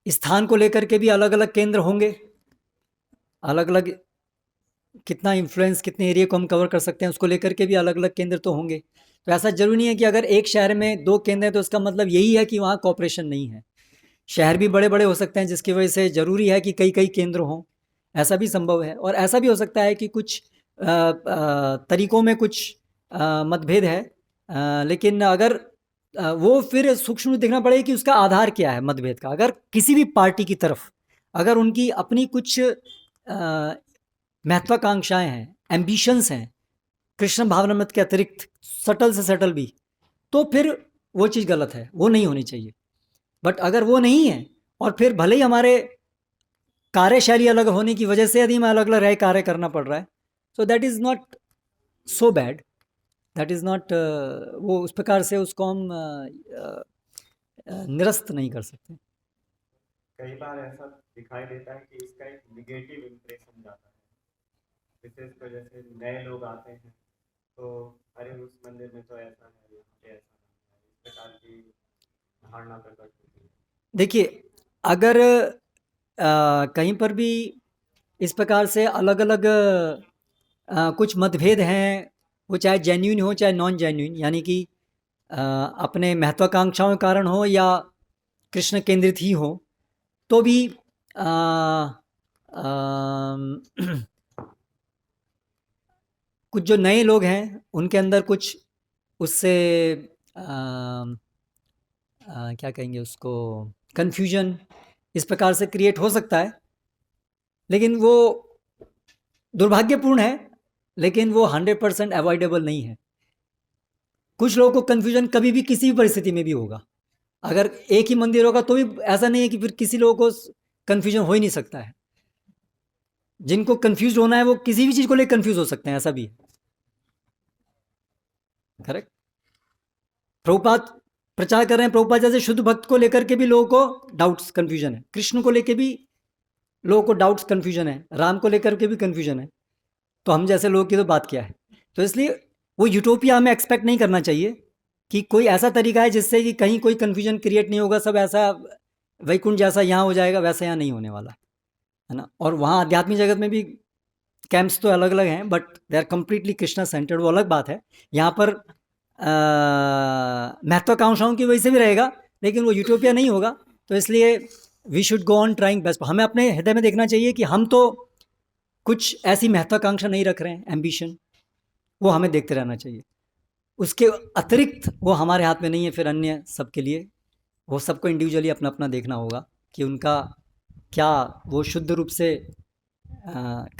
स्थान को लेकर के भी अलग अलग केंद्र होंगे, अलग अलग कितना इन्फ्लुएंस, कितने एरिया को हम कवर कर सकते हैं उसको लेकर के भी अलग अलग केंद्र तो होंगे। तो ऐसा जरूरी नहीं है कि अगर एक शहर में 2 केंद्र हैं तो उसका मतलब यही है कि वहाँ कॉपरेशन नहीं है। शहर भी बड़े बड़े हो सकते हैं जिसकी वजह से ज़रूरी है कि कई कई केंद्र हों, ऐसा भी संभव है। और ऐसा भी हो सकता है कि कुछ तरीकों में कुछ मतभेद है, लेकिन अगर वो फिर सूक्ष्म देखना पड़ेगा कि उसका आधार क्या है मतभेद का। अगर किसी भी पार्टी की तरफ अगर उनकी अपनी कुछ महत्वाकांक्षाएं हैं, एम्बिशंस हैं कृष्ण भावनामृत के अतिरिक्त, सटल से सटल भी, तो फिर वो चीज़ गलत है, वो नहीं होनी चाहिए। बट अगर वो नहीं है और फिर भले ही हमारे कार्यशैली अलग होने की वजह से यदि हमें अलग अलग रह कार्य करना पड़ रहा है, so that is not so bad, that is not, वो उस प्रकार से उसको हम निरस्त नहीं कर सकते। कई बार ऐसा दिखाई देता है कि इसका एक निगेटिव इम्प्रेशन जाता है, विशेषकर जैसे नए लोग आते हैं तो अरे उस मंदिर में तो ऐसा है, यहाँ पे ऐसा नहीं है, इस प्रकार की धारणा प्रकट होती है। देखिए, अगर कहीं पर भी इस प्रकार से अलग अलग कुछ मतभेद हैं, वो चाहे जेन्युइन हो चाहे नॉन जेन्युइन, यानी कि अपने महत्वाकांक्षाओं के कारण हो या कृष्ण केंद्रित ही हो, तो भी अ, कुछ जो नए लोग हैं उनके अंदर कुछ उससे क्या कहेंगे उसको, कन्फ्यूजन इस प्रकार से क्रिएट हो सकता है, लेकिन वो दुर्भाग्यपूर्ण है, लेकिन वो 100% अवॉइडेबल नहीं है। कुछ लोगों को कन्फ्यूजन कभी भी किसी भी परिस्थिति में भी होगा। अगर एक ही मंदिर होगा तो भी ऐसा नहीं है कि फिर किसी लोगों को कन्फ्यूजन हो ही नहीं सकता है। जिनको कन्फ्यूज होना है वो किसी भी चीज़ को लेकर कन्फ्यूज हो सकते हैं, ऐसा भी है। करेक्ट। प्रभुपाद प्रचार कर रहे हैं, प्रभुपाद जैसे शुद्ध भक्त को लेकर के भी लोगों को डाउट्स कन्फ्यूजन है, कृष्ण को लेकर भी लोगों को डाउट्स कन्फ्यूजन है, राम को लेकर के भी कन्फ्यूजन है, तो हम जैसे लोगों की तो बात क्या है। तो इसलिए वो यूटोपिया हमें एक्सपेक्ट नहीं करना चाहिए कि कोई ऐसा तरीका है जिससे कि कहीं कोई कन्फ्यूजन क्रिएट नहीं होगा, सब ऐसा वैकुंठ जैसा यहाँ हो जाएगा, वैसा यहाँ नहीं होने वाला है ना। और वहाँ आध्यात्मिक जगत में भी कैंप्स तो अलग अलग हैं, but they are completely Krishna centred, वो अलग बात है। यहाँ पर महत्वाकांक्षाओं की वजह से भी रहेगा, लेकिन वो यूटोपिया नहीं होगा। तो इसलिए we should go on trying best. हमें अपने हृदय में देखना चाहिए कि हम तो कुछ ऐसी महत्वाकांक्षा नहीं रख रहे हैं, एम्बिशन, वो हमें देखते रहना चाहिए। उसके अतिरिक्त वो हमारे हाथ में नहीं है। फिर अन्य सबके लिए वो सबको इंडिविजुअली अपना अपना देखना होगा कि उनका क्या वो शुद्ध रूप से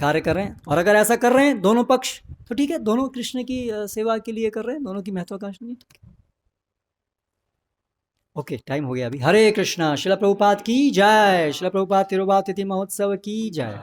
कार्य कर रहे हैं। और अगर ऐसा कर रहे हैं दोनों पक्ष, तो ठीक है, दोनों कृष्ण की सेवा के लिए कर रहे हैं, दोनों की महत्वाकांक्षा नहीं। ओके, टाइम हो गया अभी। हरे कृष्णा। शिला प्रभुपाद की जय। शिला प्रभुपाद तिरुभाव तिथि महोत्सव की जय।